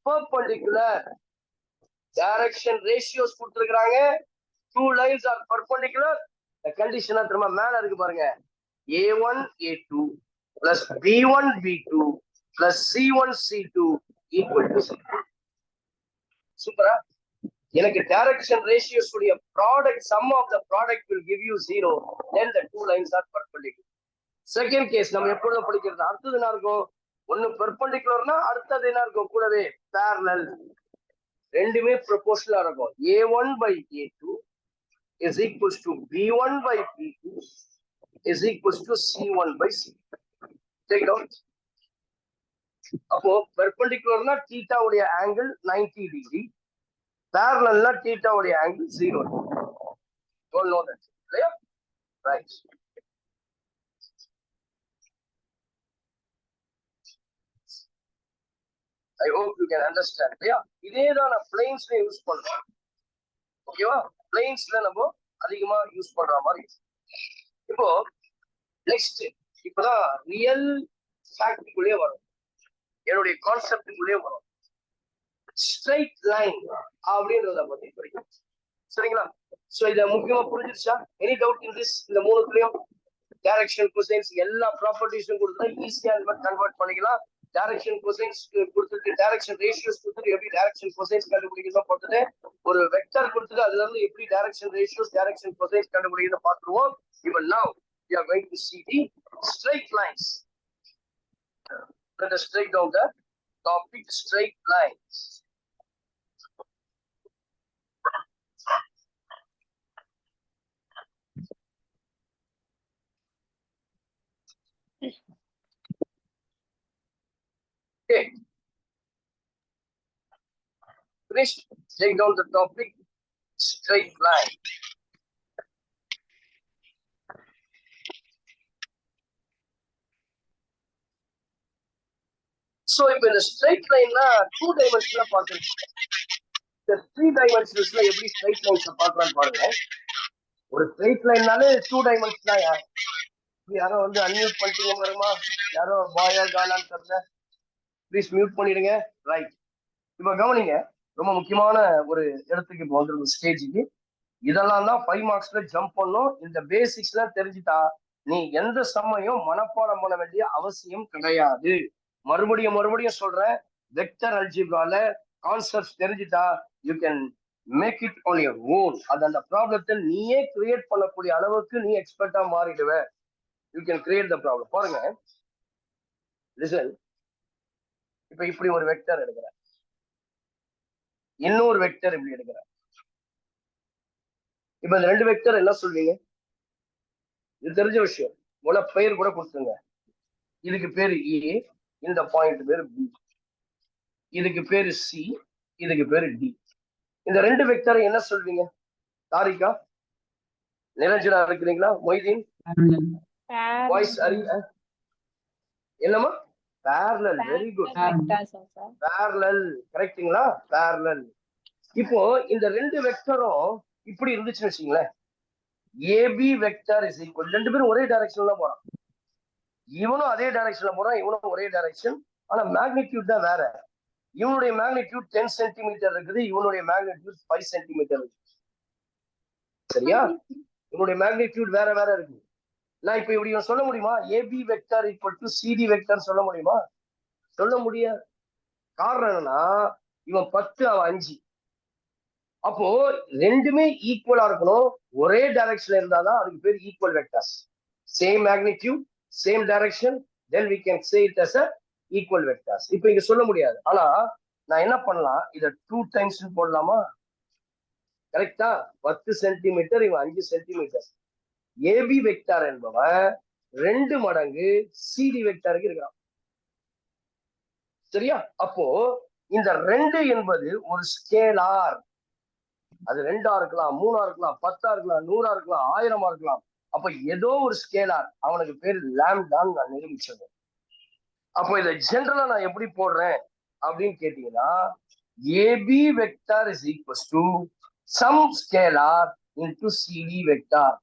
perpendicular, direction ratios கொடுத்திருக்காங்க, two lines are perpendicular, the condition திரும்ப மேல இருக்கு பாருங்க. A1 A2 plus B1 B2 plus C1 C2 equal to 0. சூப்பரா? எனக்கு டைரக்ஷன் ரேஷியோஸ் உடைய product, sum of the product will give you 0, then the two lines are perpendicular. Second case நம்ம எப்பொழுதும் படிக்கிறது. அடுத்தது என்ன இருக்கும்? ஒன்னு பெர்பெண்டிகுலர்னா அடுத்தது என்ன இருக்கும்? கூடவே parallel. ரெண்டுமே ப்ரொபோர்ஷனலா இருக்கும். A1 by A2 is equals to B1 by B2 is equals to C1 by C2. Take it out. அப்போ பெர்பெண்டிகுலர்னா தீட்டா உடைய ஆங்கிள் 90 டிகிரி, parallelனா தீட்டா உடைய angle 0. You all know that, clear? Right. I hope you can understand. Yeah, இதே தான் நான் பிளேன்ஸ்ல use பண்றேன். ஓகேவா? பிளேன்ஸ்ல நம்ம அதிகமா யூஸ் பண்ற மாதிரி. இப்போ நெக்ஸ்ட், இப்பதான் ரியல் ஃபேக்டுக்குள்ளே வரும், என்னுடைய கான்செப்டுக்குள்ளே வரும். ஸ்ட்ரைட் லைன் அப்படின்றத பத்தி படிக்கும். சரிங்களா? சோ இத முக்கியமா புரிஞ்சிருச்சா? Any doubt in this? இந்த மூணுக்குலயும் டைரக்ஷன் கொசைன்ஸ் எல்லா ப்ராப்பர்ட்டிஸும் கொடுத்தா ஈஸியா கன்வெர்ட் பண்ணிக்கலாம். டைரக்ஷன் கொசைன்ஸ் கொடுத்துட்டு, டைரக்ஷன் ரேஷியோஸ் கொடுத்துட்டு எப்படி டைரக்ஷன் கொசைன்ஸ் கண்டுபிடிக்கிறதோ பார்த்துட்டு, ஒரு வெக்டர் கொடுத்துட்டு அதுல இருந்து எப்படி டைரக்ஷன் ரேஷியோஸ் டைரக்ஷன் கொசைன்ஸ் கண்டுபிடிக்கிறத பார்த்துருவோம். Even now we are going to see the straight lines. Let us break down the topic straight lines. Okay. Please take down the topic straight line. So if in a straight line na 2 dimensional பார்த்திருக்கீங்க. இந்த 3 dimensionsல எப்படி straight lines பார்க்கலாம்னு பாருங்க. ஒரு straight lineனாலே 2 dimension தான். யாரோ வந்து unmute பண்ணிட்டீங்க பாருமா, யாரோ பாயா காலான்னு தெரியல, ப்ளீஸ் மியூட் பண்ணிடுங்க. ரைட், இப்ப கவனிங்க, ரொம்ப முக்கியமான ஒரு இடத்துக்கு இப்போ வந்துருக்கு, ஸ்டேஜுக்கு. இதெல்லாம் தான் 5 மார்க்ஸ்ல ஜம்ப் பண்ணும். இந்த பேசிக்ஸ்ல தெரிஞ்சுட்டா நீ எந்த சமயம் மனப்பாடம் பண்ண வேண்டிய அவசியம் கிடையாது. மறுபடியும் சொல்றேன், வெக்டர் அல்ஜிப்ரால கான்செப்ட்ஸ் தெரிஞ்சுட்டா you can make it on your own. அது அந்த ப்ராப்ளத்தை நீயே கிரியேட் பண்ணக்கூடிய அளவுக்கு நீ எக்ஸ்பர்ட்டா மாறிடுவ. You can create the problem. பாருங்க, லிசன். இப்ப இப்படி ஒரு வெக்டர் எடுக்கிறேன், இன்னொரு வெக்டர் இப்படி எடுக்கிறேன். இப்ப இந்த ரெண்டு வெக்டர் என்ன சொல்வீங்க? இது தெரிஞ்ச விஷயம், பெயர் கூட கொடுத்துருங்க. இதுக்கு பேரு ஏ, இந்த பாயிண்ட் பேரு பி, இதுக்கு பேரு சி, இதுக்கு பேரு டி. இந்த ரெண்டு வெக்டரை என்ன சொல்வீங்க? தாரிகா, நிரஞ்சனா இருக்கிறீங்களா? மொய்தீன், வாய்ஸ் அறிய என்னமா? parallel. Very good, parallel. கரெக்ட்டுங்களா? parallel. இப்போ இந்த ரெண்டு வெக்டரும் இப்படி இருந்துச்சுன்னு வச்சுங்களேன், ஏபி வெக்டர் இஸ் ஈக்குவல், ரெண்டு பேரும் ஒரே டைரக்ஷன்ல போறான். இவனும் அதே டைரக்ஷன்ல போறான், இவனும் ஒரே டைரக்ஷன். ஆனா மேக்னிடியூட் தான் வேற. இவனுடைய மேக்னிடியூட் 10 சென்டிமீட்டர் இருக்குது, இவனுடைய மேக்னிடியூட் 5 சென்டிமீட்டர் இருக்கு. சரியா? இவனுடைய மேக்னிடியூட் வேற வேற இருக்கு. நான் இப்ப இப்படி சொல்ல முடியுமா? AB vector equal to CD vector சொல்ல முடியுமா? சொல்ல முடியாது. காரணம் என்னன்னா, இவன் 10, அவன் 5. அப்போ ரெண்டுமே ஈக்குவலா இருக்கணும், ஒரே டைரக்ஷன்ல இருந்தாதான் அதுக்கு பேர் equal vectors. Same magnitude, same direction, then we can say it as a equal vectors. இப்போ இங்க சொல்ல முடியாது, ஆனா நான் என்ன பண்ணலாம், இத 2 times போடலாமா? கரெக்டா? 10 சென்டிமீட்டர், இவன் 5 சென்டிமீட்டர். ஏபி வெக்டார் என்பவன் 2 மடங்கு சிடி வெக்டாருக்கு இருக்கிறான். சரியா? அப்போ இந்த 2 என்பது ஒரு ஸ்கேலார். அது 2ஆ இருக்கலாம், 3ஆ இருக்கலாம், 10ஆ இருக்கலாம், 100ஆ இருக்கலாம், 1000ஆ இருக்கலாம். அப்ப ஏதோ ஒரு ஸ்கேலார், அவனுக்கு பேர் லாம்டான்னு நான் நிரூபிச்சது. அப்போ இதை ஜென்ரலா நான் எப்படி போடுறேன் அப்படின்னு கேட்டீங்கன்னா, AB vector is equal to some scalar into CD vector.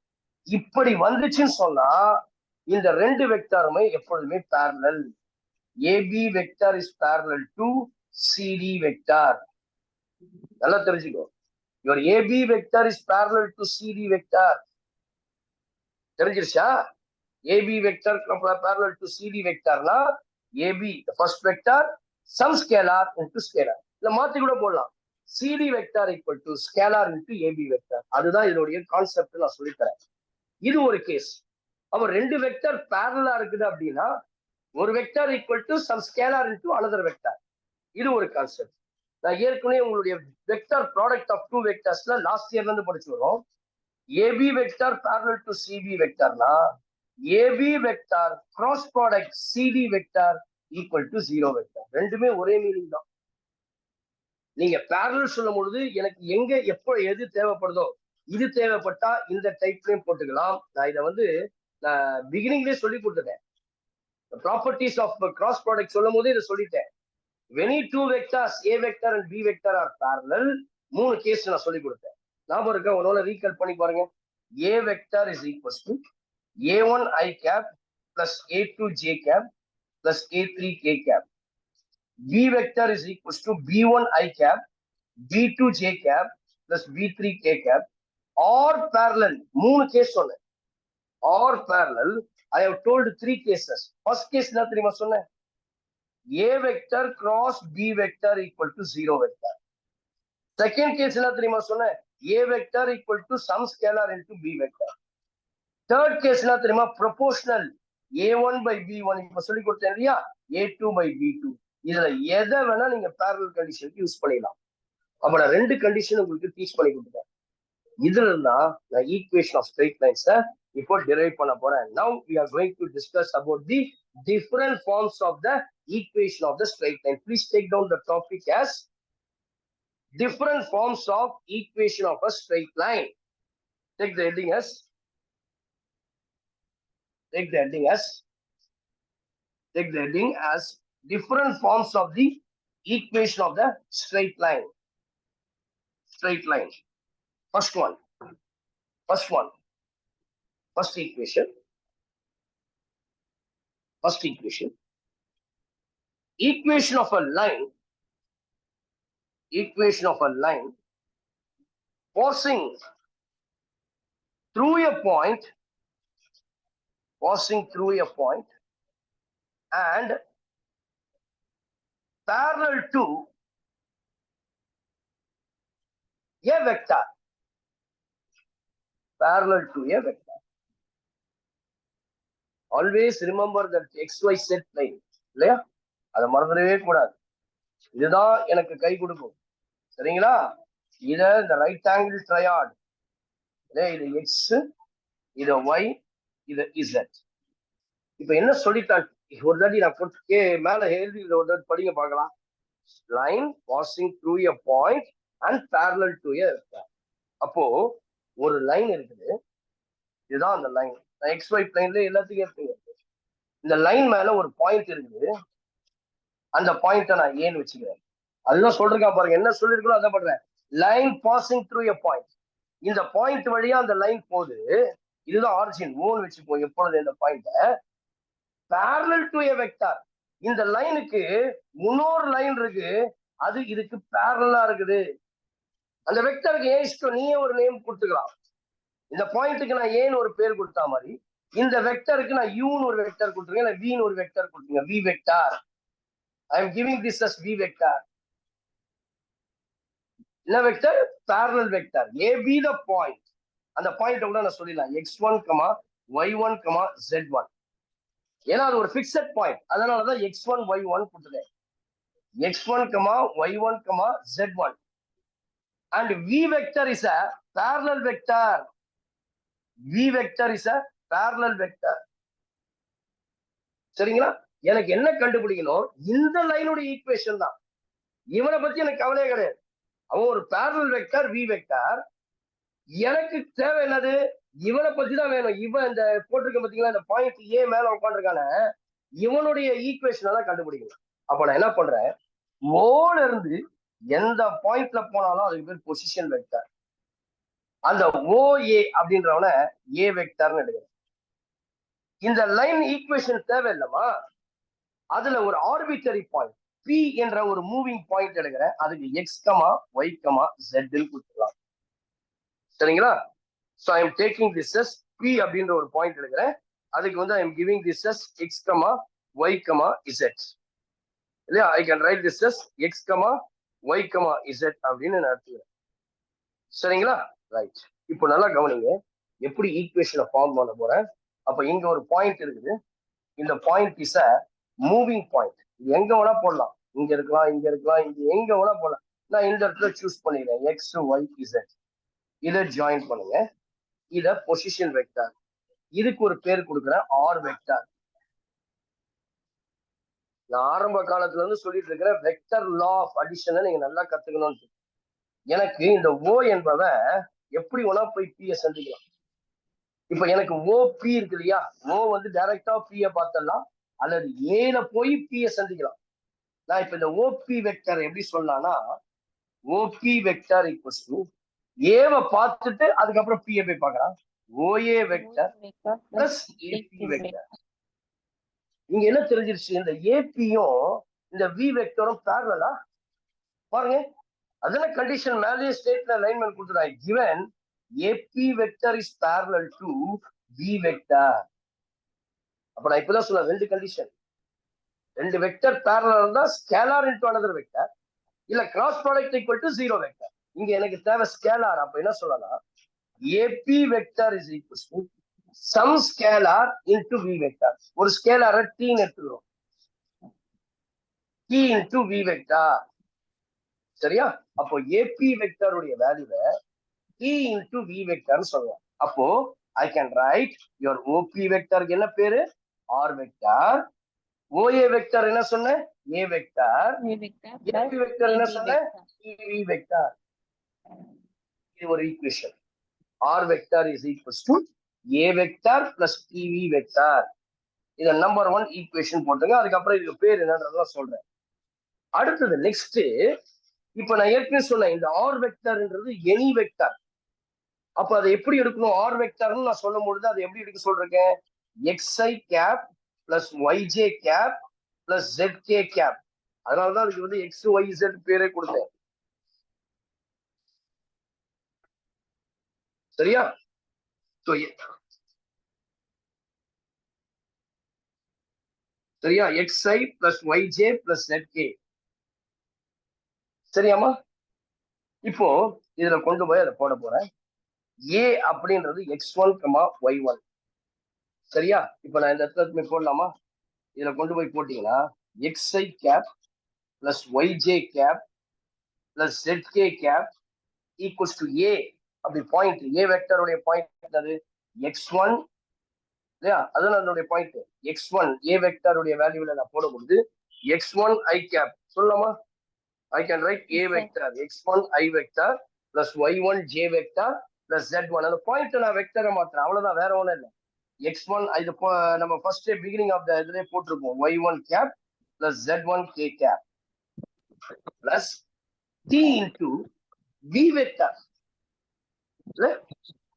இப்படி வந்துச்சுன்னு சொன்னா இந்த 2 வெக்டாருமே எப்பொழுதுமே parallel. AB vector is parallel to CD vector. நல்லா தெரிஞ்சுக்கோ, your AB vector is parallel to CD vector. தெரிஞ்சிருச்சா? AB vector parallel to CD vector னா AB the first vector some scalar into scalar. இல்ல மாத்தி கூட போடலாம், CD vector equal to scalar into AB vector. அதுதான் இதோடைய concept நான் சொல்லி தரேன். இது ஒரு கேஸ். அப்ப 2 வெக்டர் parallel இருக்குது அப்படின்னா ஒரு vector equal to some scalar into another vector. இது ஒரு கான்செப்ட். நான் ஏற்கனவே உங்களுடைய வெக்டர் ப்ராடக்ட் ஆஃப் 2 வெக்டர்ஸ்ல லாஸ்ட் இயர்ல இருந்து படிச்சு வரோம். AB vector parallel to CB வெக்டர்னா AB vector cross product CD vector equal to 0 vector. ரெண்டுமே ஒரே மீனிங் தான். நீங்க parallel சொல்லும் பொழுது எனக்கு எங்க எப்போ எது தேவைப்படுதோ, இது தேவைப்பட்டா இந்த டைப்லயும் போட்டுக்கலாம். நான் இதை வந்து நான் பிகினிங்லேயே சொல்லி கொடுத்துட்டேன். ப்ராப்பர்ட்டிஸ் ஆஃப் கிராஸ் ப்ராடக்ட் சொல்லும் போது இதை சொல்லிட்டேன். When 2 vectors A vector and B vector are parallel, 3 case நான் சொல்லி கொடுத்தேன். ஞாபகம் இருக்கா? ஒருவேளை ரீகால் பண்ணி பாருங்க. A vector is equals to A1 I cap plus A2 J cap plus A3 K cap. B vector is equals to B1 I cap, B2 J cap plus B3 K cap. Or parallel, 3 case சொன்னேன். Or parallel, I have told 3 cases. First case என்ன தெரியுமா சொன்னேன்? A vector cross B vector equal to 0 vector. Second case என்ன தெரியுமா சொன்னேன்? A vector equal to some scalar into B vector. Third case என்ன தெரியுமா? Proportional A1 by B1. இப்ப சொல்லி கொடுத்தேன் இல்லையா? A2 by B2. இதுல எதை வேணா நீங்க parallel கண்டிஷனுக்கு யூஸ் பண்ணிடலாம். அப்ப நான் 2 கண்டிஷன் உங்களுக்கு டீச் பண்ணி கொடுத்தேன். இதுல இருந்தா நான் ஈக்குவேஷன் ஆஃப் ஸ்ட்ரெயிட் லைன்ஸ் இப்போ derive பண்ண போறேன். Now we are going to discuss about the different forms of the equation of the straight line. Please take down the topic as different forms of equation of a straight line. Take the heading as different forms of the equation of the straight line. First equation. Equation of a line passing through a point and parallel to a vector. Always remember that XYZ plane. இல்லையா? அதை மறந்துடவே கூடாது. இதுதான் எனக்கு கை கொடுக்கும். சரிங்களா? இத இந்த right angle triad, இது எக்ஸ், இது ஒய், இது இசட். இப்ப என்ன சொல்லிட்டான் ஒரு தாட்டி நான் மேல எழுதி ஒரு தாட்டி படிங்க பார்க்கலாம். Line passing through a point and parallel to a vector. அப்போ ஒரு லைன் இருக்குது, இதுதான் அந்த லைன். எக்ஸ் ஒய் பிளைன்ல எல்லாத்துக்கும் இருக்குங்க. இந்த லைன் மேல ஒரு பாயிண்ட் இருக்குது, அந்த பாயிண்ட நான் ஏன்னு வச்சுக்கிறேன். அதுதான் சொல்றேன் பாருங்க, என்ன சொல்லிருக்கணும் அதான் பண்றேன். லைன் பாசிங் த்ரூ எ பாயிண்ட். இந்த பாயிண்ட் வழியா அந்த லைன் போகுது, இதுதான் ஆரிஜின். ஓன் வச்சுப்போம் எப்பொழுது இந்த பாயிண்ட. parallel to a vector. இந்த லைனுக்கு இன்னொரு லைன் இருக்கு, அது இதுக்கு parallel-ஆ இருக்குது. அந்த வெக்டருக்கு ஏன் இஷ்டம், நீயே ஒரு நேம் கொடுத்துக்கலாம். இந்த பாயிண்ட்டுக்கு நான் ஏன்னு ஒரு பேர் கொடுத்தா மாதிரி, இந்த வெக்டருக்கு நான் யூன்னு ஒரு வெக்டர் கொடுத்துருங்க, இல்ல வின்னு ஒரு வெக்டர் கொடுத்துருங்க. V vector. I am giving this as V vector. என்ன vector? parallel vector. A be the point. அந்த பாயிண்ட் கூட நான் சொல்லிடலாம் x1, y1, z1. ஏன்னா அது ஒரு பிக்சட் பாயிண்ட், அதனாலதான் x1, y1 கொடுத்துட்டேன். x1, y1, z1. And v vector is a parallel vector. V vector is a parallel vector. சரிங்களா? எனக்கு என்ன கண்டுபிடிக்கணும்? இந்த லைனோட ஈக்குவேஷன் தான். இவனை பத்தி எனக்கு கவலையே கிடையாது. அவன் ஒரு parallel vector v vector. எனக்கு தேவை என்னது? இவனை பத்தி தான் வேணும். இவன் இந்த போட்டிருக்க பாத்தீங்களா, இந்த பாயிண்ட் ஏ மேல உட்காந்துருக்கான, இவனுடைய ஈக்குவேஷனை தான் கண்டுபிடிக்கணும். அப்ப நான் என்ன பண்றேன்? ஓல இருந்து எந்த பாயிண்ட்ல போனாலும் அதுக்கு பேர் பொசிஷன் வெக்டர். அந்த OA அப்படின்றவன ஏ வெக்டர்னு எடுக்கிறேன். இந்த லைன் ஈக்குவேஷன் தேவையில்லமா? அதுல ஒரு ஆர்பிட்டரி பாயிண்ட் P என்ற ஒரு மூவிங் பாயிண்ட் எடுக்கிறேன். அதுக்கு x, y, z கொடுத்துக்கலாம். சரிங்களா? So I am taking this as P அப்படின்ற ஒரு பாயிண்ட் எடுக்கிறேன். அதுக்கு வந்து I am giving this as x, y, z. இல்லையா? I can write this as x, y, z அப்படின்னு நான் எடுத்துக்கிறேன். சரிங்களா? ரைட். இப்போ நல்லா கவனிங்க, எப்படி ஈக்குவேஷனை ஃபார்ம் பண்ண போறேன். அப்ப இங்க ஒரு பாயிண்ட் இருக்குது. இந்த point is a moving point. இது எங்க வேணா போடலாம். இங்க இருக்கலாம், இங்க இருக்கலாம், இங்க எங்க வேணா போடலாம். நான் இந்த இடத்துல சூஸ் பண்ணிடுறேன் x, y, z. இதை ஜாயின் பண்ணுங்க. இத பொசிஷன் வெக்டர். இதுக்கு ஒரு பேர் கொடுக்குறேன் ஆர் வெக்டர். நான் ஆரம்ப காலத்துல இருந்து சொல்லிட்டு இருக்கிற வெக்டர் லா ஆஃப் அடிஷனை நீங்க நல்லா கத்துக்கணும்னு. எனக்கு இந்த O என்பவன் எப்படி வேணா போய் P சந்திக்கலாம். இப்ப எனக்கு OP இருக்கு இல்லையா? O வந்து டைரக்டா P பார்த்தலாம், அல்லது ஏல போய் P சந்திக்கலாம். நான் இப்ப இந்த OP வெக்டர் எப்படி சொல்லலாம்னா, OP வெக்டர் ஈக்குவல்ஸ் டு ஏவை பார்த்துட்டு அதுக்கப்புறம் P போய் பார்க்கலாம். OA vector plus AP vector. இங்க என்ன தெரிஞ்சிருச்சு? இந்த ஏபியும் இந்த வி வெக்டரும் பேரலா பாருங்க. அதெல்லாம் கண்டிஷன் மேலேயே ஸ்டேட்ல அலைன்மென்ட் கொடுத்துறாங்க. given AP vector is parallel to V vector. அப்ப நான் இப்பதான் சொல்ல ரெண்டு கண்டிஷன். ரெண்டு வெக்டர் parallel இருந்தா scalar into another vector, இல்ல cross product equal to 0 vector. இங்க எனக்கு தேவை scalar. அப்ப என்ன சொல்லலாம்? AP vector is equal to some scalar into V vector. ஒரு scalar t ன்னு எடுத்துக்கிறோம். t into V vector. சரியா? அப்போ AP vector உடைய வேல்யூவை t into V vector சொல்லுவோம். அப்போ I can write your OP vector என்ன பேரு? R vector. OA vector என்ன சொன்ன? A vector. AP vector என்ன சொன்ன? TV vector. இது ஒரு equation. R vector is equals to A vector plus TV vector. இத நம்பர் 1 ஈக்குவேஷன் போட்டுங்க. அதுக்கப்புறம் இதுக்கு பேர் என்னன்றதெல்லாம் சொல்றேன். அடுத்தது நெக்ஸ்ட், இப்ப நான் ஏற்கனவே சொன்னேன் இந்த ஆர் வெக்டர்ன்றது எனி வெக்டர். அப்ப அதை எப்படி எடுக்கணும்? ஆர் வெக்டர்னு நான் சொல்லும் பொழுது அதை எப்படி எடுக்க சொல்றேன்? xi cap plus yj cap plus zk cap. அதனாலதான் அதுக்கு வந்து x, y, z பேரே கொடுத்தேன். சரியா? சரியா? xi plus yj plus zk. சரியாமா? இப்போ இதுல கொண்டு போய் அதை போட போறேன். A அப்படின்றது x1, y1. சரியா? இப்ப நான் இந்த இடத்துல போடலாமா? இதுல கொண்டு போய் போட்டீங்கன்னா xi cap plus yj cap plus zk cap equals to A. அப்படி பாயிண்ட் A வெக்டருடைய பாயிண்ட் அது x1 இல்லையா? அதுதான் அதனுடைய பாயிண்ட் x1. A வெக்டருடைய வேல்யூல நான் போடும்போது x1 i கேப் சொல்லலாமா? I can write A vector x1 I vector plus y1 j vector plus z1. அந்த பாயிண்ட் நான் வெக்டரை மாத்துறேன், அவ்வளவுதான், வேற ஒண்ணும் இல்லை. x1 இது நம்ம ஃபர்ஸ்ட் பிகினிங் ஆஃப் த இதுலயே போட்டிருப்போம். y1 cap plus z1 k cap plus t into v vector.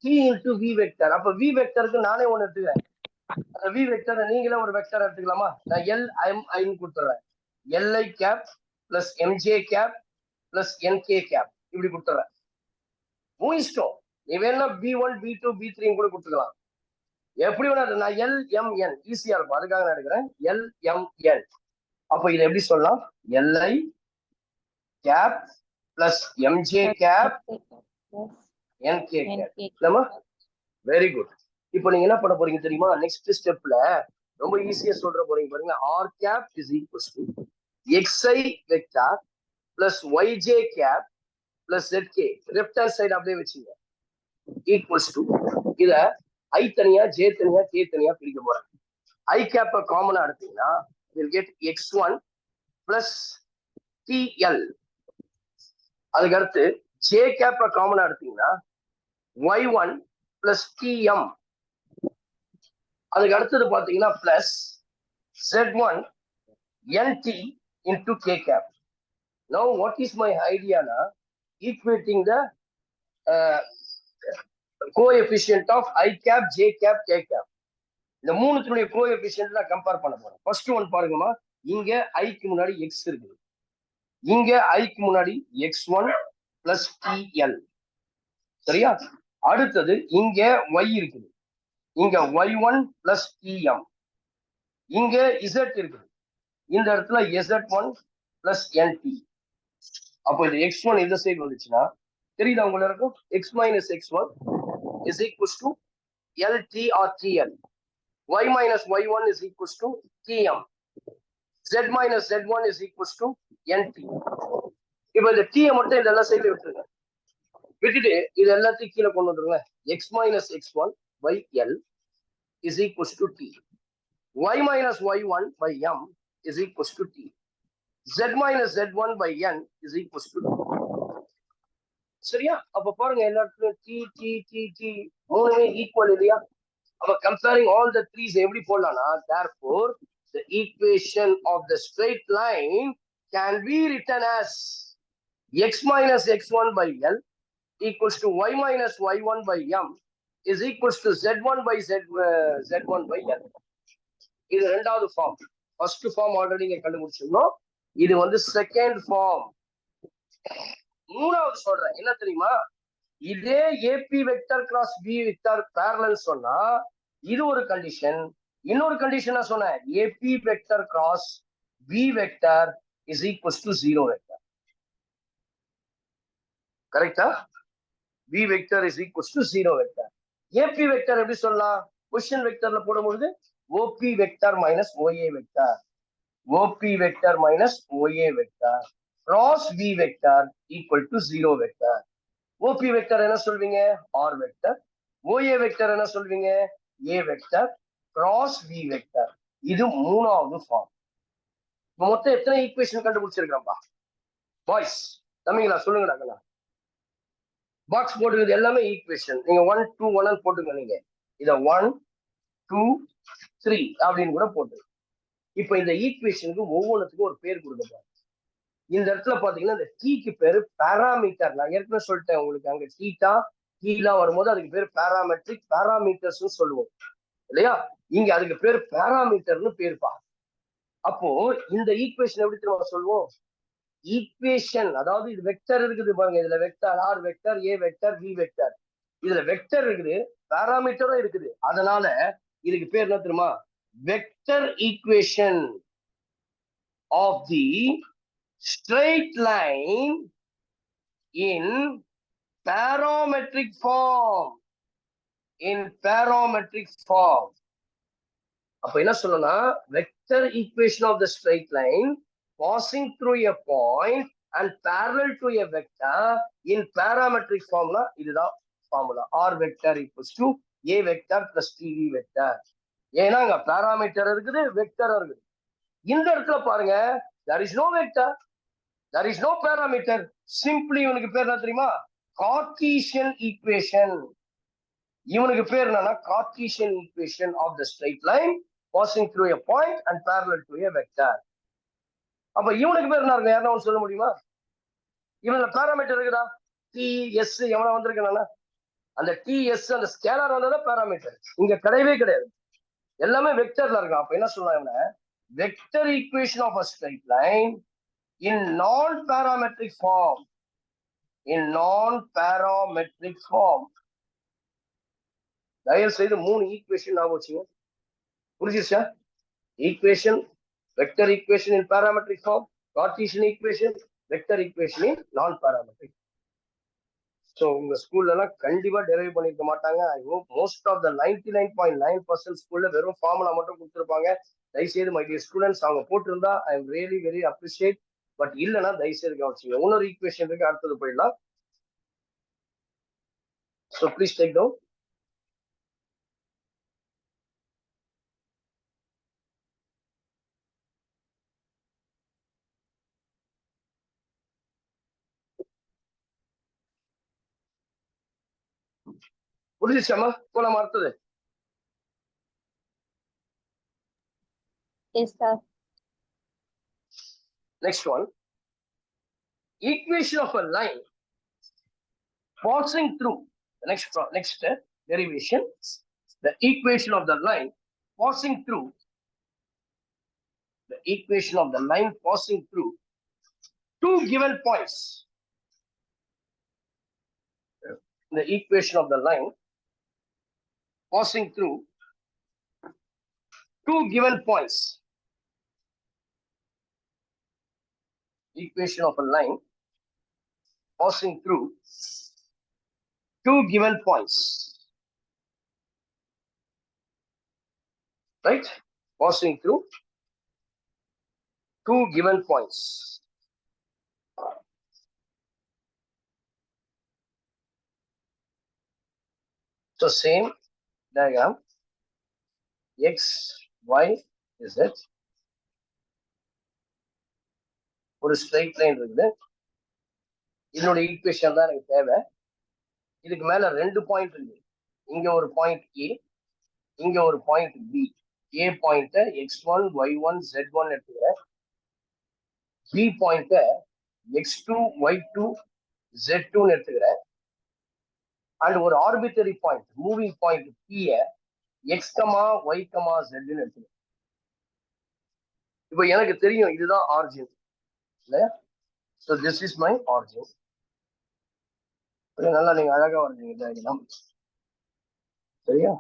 t into v vector. அப்ப v வெக்டருக்கு நானே ஒண்ணு எடுத்துக்கிறேன். அந்த v வெக்டரை நீங்களே ஒரு வெக்டர் எடுத்துக்கலாமா? நான் l m I ன்னு கொடுத்துறேன். li cap plus mj cap plus nk cap இப்படி கொடுத்துறேன். இஷ்டம், நீ வேணா b1 b2 b3 கூட கொடுத்துக்கலாம். எப்படி வேணா நான் LMN ஈஸியா இருக்கும், அதுக்காக நான் எடுக்கிறேன் LMN. அப்ப இதை எப்படி சொல்லலாம்? li cap plus mj cap nk cap. இல்லமா? Very good. இப்போ நீங்க என்ன பண்ண போறீங்க தெரியுமா? நெக்ஸ்ட் ஸ்டெப்ல ரொம்ப ஈஸியா சொல்ற போறீங்க பாருங்க. r cap is equals to xi vector plus yj cap plus zk. Left hand side அப்படியே வச்சுங்க. ஈக்குவல்ஸ் டு இத i தனியா j தனியா k தனியா பிரிக்க போறேன். i cap காமனா எடுத்தீங்கன்னா you'll get x1 plus tl. அதுக்கு அடுத்து j cap காமனா எடுத்தீங்கன்னா y1 plus tm. அதுக்கு அடுத்தது பாத்தீங்கன்னா plus z1 nt into k cap. Now what is my idea na? Equating the coefficient of i cap, j cap, k cap. இந்த மூணுத்துடைய coefficient நான் compare பண்ண போறேன். ஃபர்ஸ்ட் ஒன் பாருங்கம்மா, இங்க ஐக்கு முன்னாடி எக்ஸ் இருக்குது, இங்க ஐக்கு முன்னாடி x1 plus tl. சரியா? அடுத்தது இங்க y இருக்குது, இங்க y1 plus tm. இங்க z இருக்குது, இந்த இடத்துல z1 plus nt. அப்போ இது x1 இந்த சைடு வந்துச்சுன்னா தெரியுதா உங்களுக்கு? x minus x1 is equals to lt or tl. y minus y1 is equals to tm. z minus z1 is equals to nt. இப்போ இந்த t மட்டும் இதெல்லாம் சைடுல விட்டுருங்க, விட்டுட்டு இது எல்லாத்தையும் கீழே கொண்டு வந்துருங்க. x minus x1 by l is equals to t. y minus y1 by m is equals to t. z minus z1 by n is equals to t. சரியா? அப்ப பாருங்க எல்லா இடத்துலயும் t t t t மூணுமே equal இல்லையா? அப்ப comparing all the threes எப்படி போடலாம்னா, therefore the equation of the straight line can be written as x minus x1 by l equals to y minus y1 by m is equals to z1 by z1 by l. இது ரெண்டாவது form. First form already நீங்க கண்டுபிடிச்சிருந்தோம். இது வந்து second form. மூணாவது சொல்றேன் என்ன தெரியுமா? இதே AB vector cross B vector parallel சொன்னா இது ஒரு கண்டிஷன். இன்னொரு கண்டிஷனா சொன்னேன், AB vector cross B vector is equals to 0 vector. கரெக்டா? B vector is equals to 0 vector. AB vector எப்படி சொல்லலாம்? பொசிஷன் வெக்டர்ல போடும்போது OP vector minus OA vector, OP vector minus OA vector cross B vector equal to 0 vector. OP vector என்ன சொல்வீங்க? R vector. OA vector என்ன சொல்வீங்க? A vector cross B vector. இது மூணாவது ஃபார்ம். மொத்தம் எத்தனை ஈக்குவேஷன் கண்டுபிடிச்சிருக்கிறோம்பா பாய்ஸ்? தம்பிங்களா சொல்லுங்கடா. பாக்ஸ் போட்டுக்கிறது எல்லாமே ஈக்குவேஷன். நீங்க 1 2 1 போட்டுங்க. நீங்க இத 1 2 3 அப்படின்னு கூட போட்டு. இப்ப இந்த ஈக்குவேஷனுக்கு ஒவ்வொன்றுத்துக்கும் ஒரு பேர் கொடுக்க. இந்த இடத்துல பாத்தீங்கன்னா இந்த டீக்கு பேரு பாராமீட்டர். நான் ஏற்கனவே சொல்லிட்டேன் உங்களுக்கு, அங்க டீட்டா டீலாம் வரும்போது அதுக்கு பேரு பாராமெட்ரிக் பாராமீட்டர்ஸ் சொல்லுவோம் இல்லையா? இங்க அதுக்கு பேரு பாராமீட்டர்னு பேருப்பா. அப்போ இந்த ஈக்குவேஷன் எப்படி திரும்ப சொல்லுவோம்? ஈக்குவேஷன் அதாவது இது வெக்டர் இருக்குது பாருங்க, இதுல vector R vector, A vector, B vector, இதுல வெக்டர் இருக்குது, பாராமீட்டரும் இருக்குது. அதனால இதுக்கு பேர் என்ன தெரியுமா? Vector equation of the straight line in parametric form. In parametric form. அப்ப என்ன சொல்லணும்னா, vector equation of the straight line passing through a point and parallel to a vector in parametric formula. இதுதான் formula. R vector equals to A vector plus TV vector. ஏன்னா அங்க parameter இருக்குது, vector இருக்குது. இந்த இடத்துல பாருங்க, there is no vector, there is no parameter. Simply இவனுக்கு பேர் என்ன தெரியுமா? Cartesian equation. இவனுக்கு பேர் என்னன்னா Cartesian equation of the straight line passing through a point and parallel to a vector. அப்ப இவனுக்கு பேர் என்ன இருக்கு? யாருன்னா சொல்ல முடியுமா? இவனுல பாராமீட்டர் இருக்குதா? TS எவ்வளவு வந்திருக்கா? அந்த TS அந்த ஸ்கேலார் வந்ததான் பாராமீட்டர். இங்க கிடையவே கிடையாது, எல்லாமே வெக்டர்ல இருக்கும். அப்ப என்ன சொல்றாங்க? Vector equation of a straight line in non-parametric form. In non-parametric form. தயவு செய்து 3 ஈக்குவேஷன் ஞாபகம் வச்சுங்க. புரிஞ்சிருச்சா? Equation, vector equation in parametric form, Cartesian equation, vector equation in நான் பாராமெட்ரிக். ஸோ உங்க ஸ்கூல்ல எல்லாம் கண்டிப்பா டெரைவ் பண்ணிருக்க மாட்டாங்க. I hope most of the 99.9% ஸ்கூல்ல வெறும் ஃபார்முலா மட்டும் கொடுத்துருப்பாங்க. தயவுசெய்து மை டியர் ஸ்டூடெண்ட்ஸ் அவங்க போட்டிருந்தா I am really very appreciate. But இல்லைன்னா தயவுசெய்து கவனிச்சுங்க. இன்னொரு ஈக்குவேஷன் இருக்கு, அடுத்தது போயிடலாம். So please take down. புரிஞ்சிச்சாமா? போலாமா அடுத்தது? Yes, sir. Next one. Equation of a line passing through the next derivation. The equation of the line passing through two given points. The equation of the line passing through two given points. Equation of a line passing through two given points. Right? Passing through two given points. So same diagram, x, y, z. ஒரு straight line இருக்குது. இதனோட equation தான் எனக்கு தேவை. இதுக்கு மேல 2 point இருக்கு. இங்க ஒரு பாயிண்ட் ஏ, இங்க ஒரு பாயிண்ட் பி. ஏ பாயிண்ட x1, y1, z1 எடுத்துக்கிறேன். பி பாயிண்ட x2, y2, z2 எடுத்துக்கிறேன். அண்ட் ஒரு arbitrary point, moving point p x, y, z எடுத்துக்கிறேன். இப்போ எனக்கு தெரியும் இதுதான் origin. So this is my origin. நல்லா நீங்க அழகா வர்றீங்க டயக்ராம். சரியா?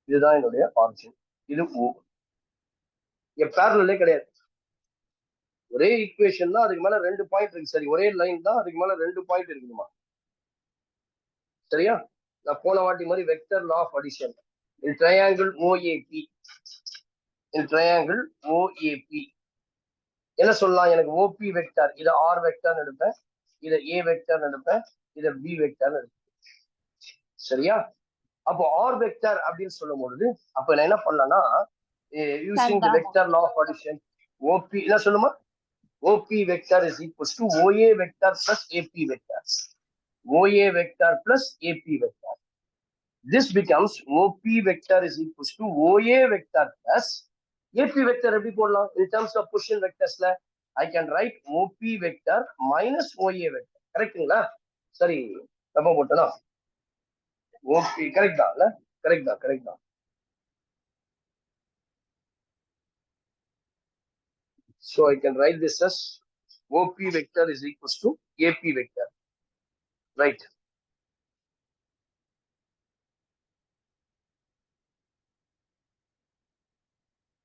இதுதான் என்னுடைய ஆரிஜின். இது O. இங்க பேரலலே கிடையாது. ஒரே ஈக்குவேஷன் தான், அதுக்கு மேல 2 பாயிண்ட் இருக்கு. சரி, ஒரே லைன் தான், அதுக்கு மேல 2 பாயிண்ட் இருக்குமா? சரியா? நான் போன வாட்டி மாதிரி vector law of addition. In triangle OAP என்ன சொல்லலாம்? எனக்கு ஓபி வெக்டார், இதை ஆர் வெக்டார் எடுப்பேன், இதை ஏ வெக்டார் எடுப்பேன், இதை பி வெக்டார் எடுப்பேன். சரியா? அப்போ ஆர் வெக்டார் அப்படின்னு சொல்லும் பொழுது அப்ப நான் என்ன பண்ணலாம்னா, using the vector law of addition, OP என்ன சொல்லுமா? OP vector is equals to OA vector plus AB vector. OA vector plus AB vector. This becomes OP vector is equals to OA vector plus AP vector. எப்படி போடலாம்? In terms of position vectorsல I can write OP vector minus OA vector. கரெக்ட்டுங்களா? சரி, தப்பா போட்டனா? OP correct தான் இல்ல? Correct தான். So I can write this as OP vector is equals to AP vector. Right?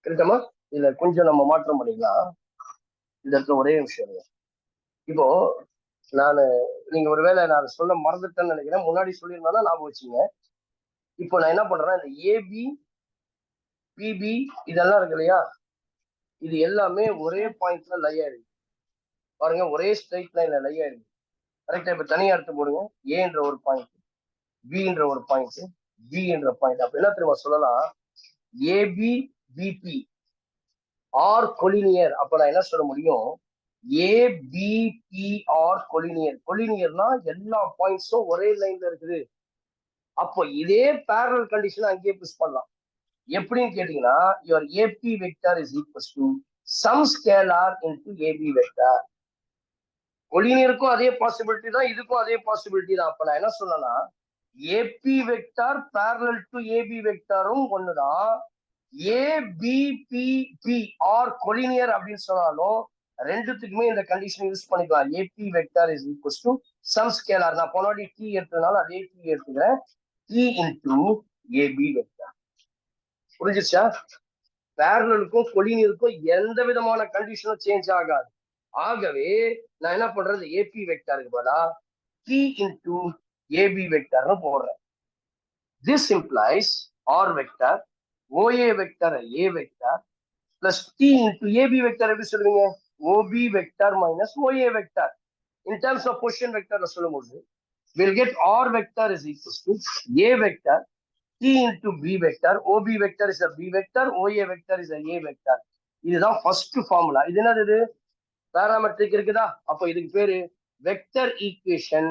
கரெக்டாமா? இதுல கொஞ்சம் நம்ம மாற்றம் பண்ணிக்கலாம். இந்த இடத்துல ஒரே விஷயம். இப்போ நீங்க ஒருவேளை நான் சொல்ல மறந்துட்டேன்னு நினைக்கிறேன். முன்னாடி சொல்லியிருந்தாலும் ஞாபகம் வச்சுங்க. இப்போ நான் என்ன பண்றேன்னா, இந்த ஏபி பிபி இதெல்லாம் இருக்கு இல்லையா, இது எல்லாமே ஒரே பாயிண்ட்ல லை ஆயிருக்கு. பாருங்க, ஒரே ஸ்ட்ரைட் லைன்ல லை ஆயிருக்கு. கரெக்டா? இப்ப தனியா எடுத்து போடுங்க. ஏன்ற ஒரு பாயிண்ட், பின்ற ஒரு பாயிண்ட், பி என்ற பாயிண்ட். அப்ப என்ன தெரியுமா சொல்லலாம்? AB BP are collinear. அப்ப நான் என்ன சொல்ல முடியும்? ABPR collinear. கொலினியர்னா எல்லா பாயிண்ட்ஸும் ஒரே லைன்ல இருக்குது. அப்போ இதே பேரலல் கண்டிஷன் அங்கேயே புஷ் பண்ணலாம். எப்படின்னு கேட்டீங்கன்னா, your AP vector is equals to some scalar into AB vector. கொலினியருக்கும் அதே பாசிபிலிட்டி தான், இதுக்கும் அதே பாசிபிலிட்டி தான். அப்ப நான் என்ன சொன்னேன்னா, AP vector parallel to AB vectorம் ஒண்ணுதான். ABPR கொலினியர் அப்படின்னு சொன்னாலும் ரெண்டுத்துக்குமே இந்த கண்டிஷன் யூஸ் பண்ணிக்கலாம். AP vector is equals to some scalar. நான் போனாடி T எடுத்ததுனால அதே T எடுத்துக்கிறேன். T into AB vector. புரிஞ்சிச்சா? பேரலலுக்கும் கொலினியருக்கும் எந்த விதமான கண்டிஷனும் சேஞ்ச் ஆகாது. ஆகவே நான் என்ன பண்றது, ஏபி வெக்டாருக்கு பதிலா T into AB வெக்டார்னு போடுறேன். This implies R vector, OA vector, A vector plus T into AB vector எப்படி சொல்லுவீங்க? OB vector minus OA vector. In terms of position vector சொல்லும்போது we'll get R vector is equals to A vector T into B vector. OB vector is a B vector, OA vector is a A vector. இதுதான் first formula. இது என்னது? Parametric இருக்குதா? அப்போ இதுக்கு பேரு vector equation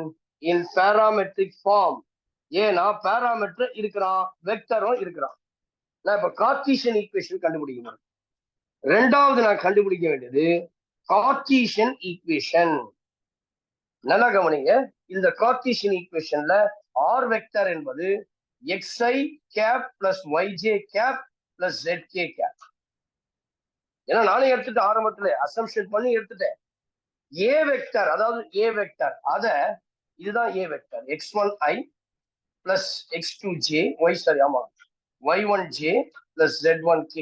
in parametric form. ஏன்னா parameter இருக்கிறான், வெக்டரும் இருக்கிறான். நான் இப்ப கார்ட்டீசியன் ஈக்குவேஷன் கண்டுபிடிக்கணும். ரெண்டாவது நான் கண்டுபிடிக்க வேண்டியது கார்ட்டீசியன் ஈக்குவேஷன். நல்லா கவனிங்க. இந்த கார்ட்டீசியன் ஈக்குவேஷன்ல ஆர் வெக்டர் என்பது xi cap plus yj cap plus zk cap. ஏன்னா நானே எடுத்துட்டு ஆரம்பத்துல அசம்ஷன் பண்ணி எடுத்துட்டேன். ஏ வெக்டர், அதாவது ஏ வெக்டர் அத இதுதான் A vector x1i plus x2j y sorry ஆமா y1j plus z1k.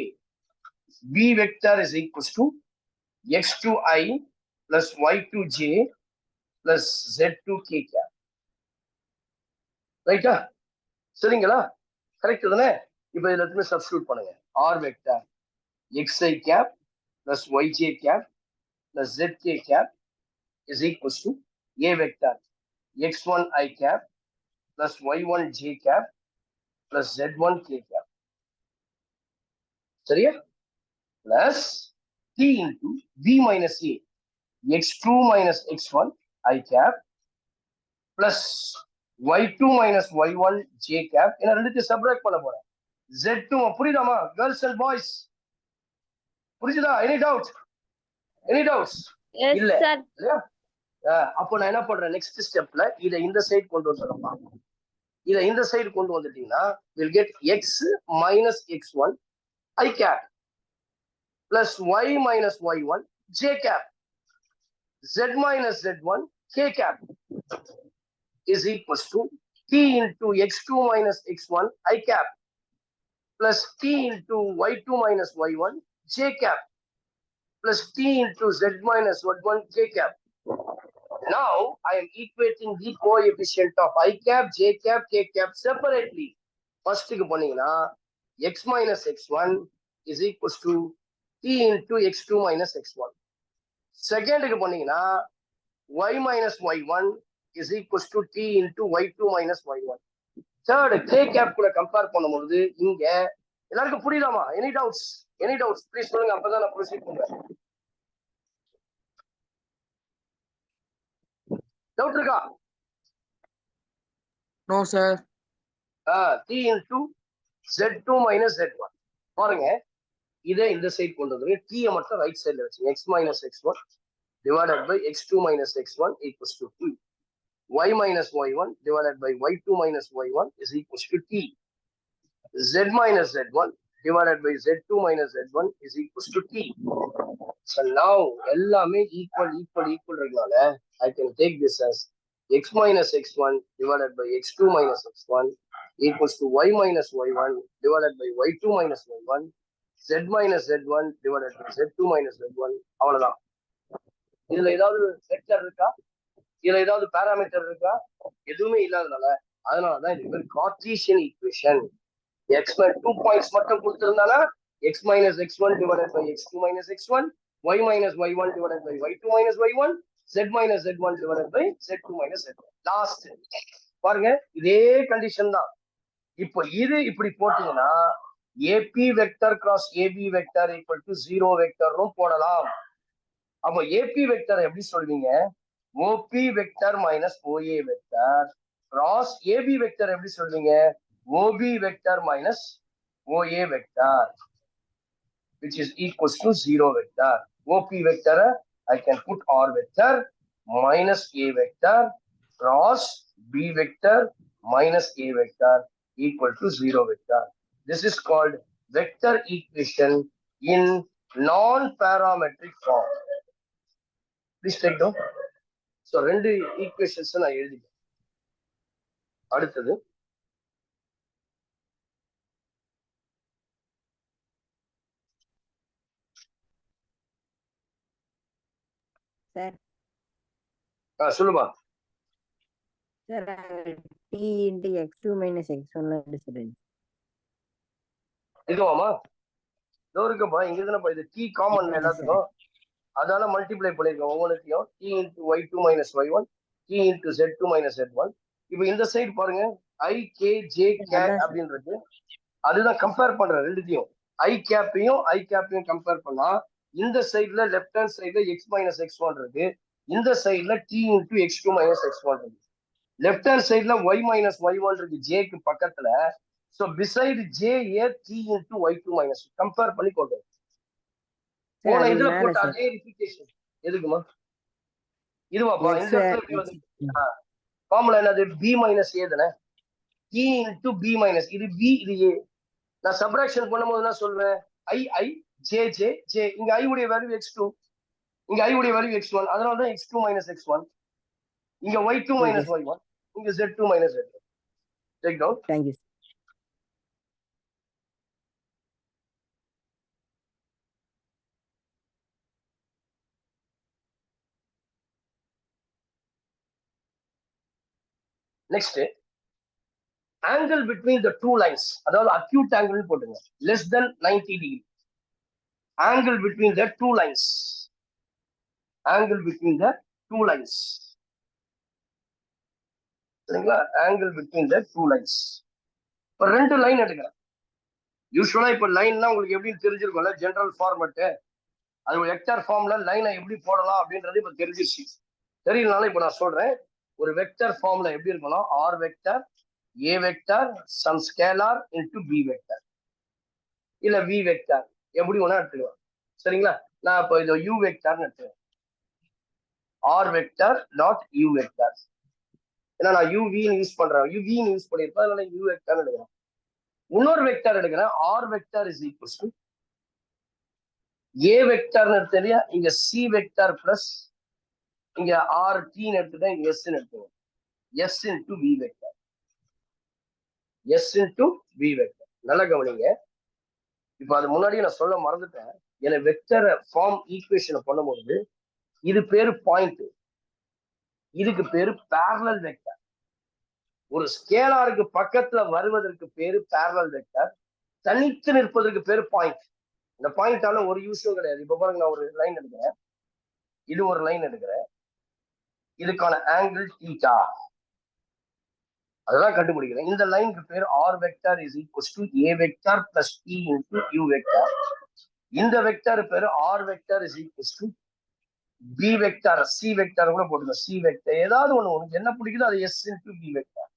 b vector is equals to x2i plus y2j plus z2k cap. ரைட்டா? சரிங்களா? கரெக்ட் தானே? இப்ப இதுல எல்லாத்தையுமே சப்ஸ்டிட்யூட் பண்ணுங்க. R vector xi cap plus yj cap plus zk cap is equals to a vector x1i cap plus y1j cap plus z1k cap. சரியா? plus t into b minus a x2 minus x1 I cap plus y2 minus y1 j cap. என்ன ரெண்டுத்தையும் subtract பண்ண போறேன். z2 புரியுதாமா girls and boys? புரியுதா? Any doubt? Any doubts? இல்ல இல்லையா? அப்போ நான் என்ன பண்றேன், நெக்ஸ்ட் ஸ்டெப்ல இதை இந்த சைடு கொண்டு வந்துடுறப்பா. இதை இந்த சைடு கொண்டு வந்துட்டீங்கன்னா will get x minus x1 I cap plus y minus y1 j cap z minus z1 k cap is equals to t into x2 minus x1 I cap plus t into y2 minus y1 j cap plus t into z minus z1 k cap. Now I am equating the coefficient of I cap, j cap, k cap separately. First க்கு போனீங்கன்னா x minus x1 is equals to t into x2 minus x1. Second க்கு போனீங்கன்னா y minus y1 is equals to t into y2 minus y1. Third k cap கூட compare பண்ணும்போது இங்க எல்லாருக்கும் புரியுதாமா? Any doubts? Any doubts please சொல்லுங்க, அப்பதான் நான் ப்ரொசீட் பண்றேன். டவுட் இருக்கா? No, sir. t into z2 minus z1. பாருங்க, இதை இந்த சைடு கொண்டு வந்து t மட்டும் ரைட் சைடுல வச்சுங்க. x minus x1 divided by x2 minus x1 equals to t. y minus y1 divided by y2 minus y1 is equals to t. z minus z1 divided by z2 minus z1 is equals to t. So now எல்லாமே equal இருக்கனால I can take this as x minus x1 divided by x2 minus x1 equals to y minus y1 divided by y2 minus y1 z minus z1 divided by z2 minus z1. அவ்வளவுதான். இதுல ஏதாவது vector இருக்கா? இதுல ஏதாவது parameter இருக்கா? எதுவுமே இல்லாதனால அதனாலதான் இது பேர் கார்ட்டீசியன் ஈக்குவேஷன். x 2 பாயிண்ட்ஸ் மட்டும் கொடுத்திருந்தானா x minus x1 divided by x2 minus x1, y minus y1 divided by y2 minus y1, z minus z1 divided by z2 minus z1. Last பாருங்க, இதே கண்டிஷன் தான். இப்போ இது இப்படி போட்டீங்கன்னா AB vector cross AB vector equal to 0 வெக்டர்னும் போடலாம். அப்போ ஏபி வெக்டர் எப்படி சொல்வீங்க? OP vector minus OA vector cross AB vector எப்படி சொல்வீங்க? OB vector minus OA vector, which is equals to 0 vector. OP vector, I can put R vector minus A vector cross B vector minus A vector equal to 0 vector. This is called vector equation in non-parametric form. Please take down. So, ரெண்டு equations நான் எழுதிட்டேன். அடுத்தது sir சொல்லுமா. Sir t into x2 minus x1 difference இதுவாமா இதோ இருக்குப்பா, இங்க தானப்பா இது t காமன் எல்லாத்துக்கும், அதால மல்டிப்ளை பண்ணிருக்கோம் ஒவ்வொன்றுத்தையும். t into y2 minus y1, t into z2 minus z1. இப்போ இந்த சைடு பாருங்க, i k j k அப்படின்றது, அதுதான் கம்பேர் பண்றேன் ரெண்டுத்தையும். i கேப்பையும் i கேப்பையும் கம்பேர் பண்ணா இந்த சைடுல லெஃப்ட் ஹேண்ட் சைடுல x மைனஸ் x1 இருக்கு, இந்த சைடுல t into x2 minus x1 இருக்கு. லெஃப்ட் ஹேண்ட் சைடுல y மைனஸ் y1 இருக்கு j க்கு பக்கத்துல. So beside j a t into y2 minus compare பண்ணி கொண்டு போன இதுல போட்ட அதே ரிபிகேஷன். எதுக்குமா இதுவாப்பா? இந்த ஃபார்முலா என்னது? b மைனஸ் a தானே, t into b மைனஸ், இது b இது a. நான் சப்ட்ராக்ஷன் பண்ணும்போது என்ன சொல்றேன்? i i j j j, இங்க i உடைய வேல்யூ x2, இங்க i உடைய வேல்யூ x1, அதனால தான் x2 minus x1, இங்க y2 minus y1, இங்க z2 minus z2. Take down. Thank you. Next, angle between the two lines, அதாவது acute angle போடுங்க, less than 90 degree. Angle between the two lines, angle between the two lines, சரிங்களா? angle between the two lines. இப்போ ரெண்டு line எடுக்கிறேன். யூஸ்வலா இப்போ லைன்னா உங்களுக்கு எப்படின்னு தெரிஞ்சிருக்கும்ல, ஜெனரல் ஃபார்மேட். அது ஒரு வெக்டர் ஃபார்ம்ல லைனை எப்படி போடலாம் அப்படின்றது இப்போ தெரிஞ்சிருச்சு. தெரியலனாலும் இப்போ நான் சொல்றேன். ஒரு வெக்டர் ஃபார்ம்ல எப்படி இருக்கணும்? R vector, A vector, some scalar into B vector, இல்ல வி வெக்டர், எப்படி வேணா எடுத்துக்கலாம். சரிங்களா? நான் இப்போ இதை யூ வெக்டர்னு எடுத்துக்கிறேன். R vector dot U vector. ஏன்னா நான் யூவின்னு யூஸ் பண்றேன், யூவின்னு யூஸ் பண்ணிருப்பேன், அதனால யூ வெக்டர்னு எடுக்கிறேன். இன்னொரு வெக்டர் எடுக்கிறேன். R vector is equals to A வெக்டர்னு எடுத்தா, இங்க சி வெக்டர் பிளஸ் இங்க ஆர் டின்னு எடுத்துட்டேன், இங்க எஸ் எடுத்துக்கோங்க. S into V vector, S into V vector. நல்லா கவனிங்க. இப்போ அது முன்னாடியே நான் சொல்ல மறந்துட்டேன். எனக்கு வெக்டர் ஃபார்ம் ஈக்குவேஷனை பண்ணும்போது இது பேரு பாயிண்ட், இதுக்கு பேரு பேரலல் வெக்டர். ஒரு ஸ்கேலாருக்கு பக்கத்துல வருவதற்கு பேரு பேரலல் வெக்டர், தனித்து நிற்பதற்கு பேரு பாயிண்ட். இந்த பாயிண்டால ஒரு யூஸும் கிடையாது. இப்ப பாருங்க, நான் ஒரு லைன் எடுக்கிறேன், இது ஒரு லைன் எடுக்கிறேன், இதுக்கான ஆங்கிள் தீட்டா, அதெல்லாம் கண்டுபிடிக்கிறேன். இந்த லைனுக்கு பேர் R vector is equals to A vector plus T into U vector. இந்த வெக்டர் பேரு R vector is equals to B vector, C vector கூட போட்டுங்க, சி வெக்டர் ஏதாவது ஒண்ணு உனக்கு என்ன பிடிக்குதோ அது எஸ் இன்டு பி வெக்டர்.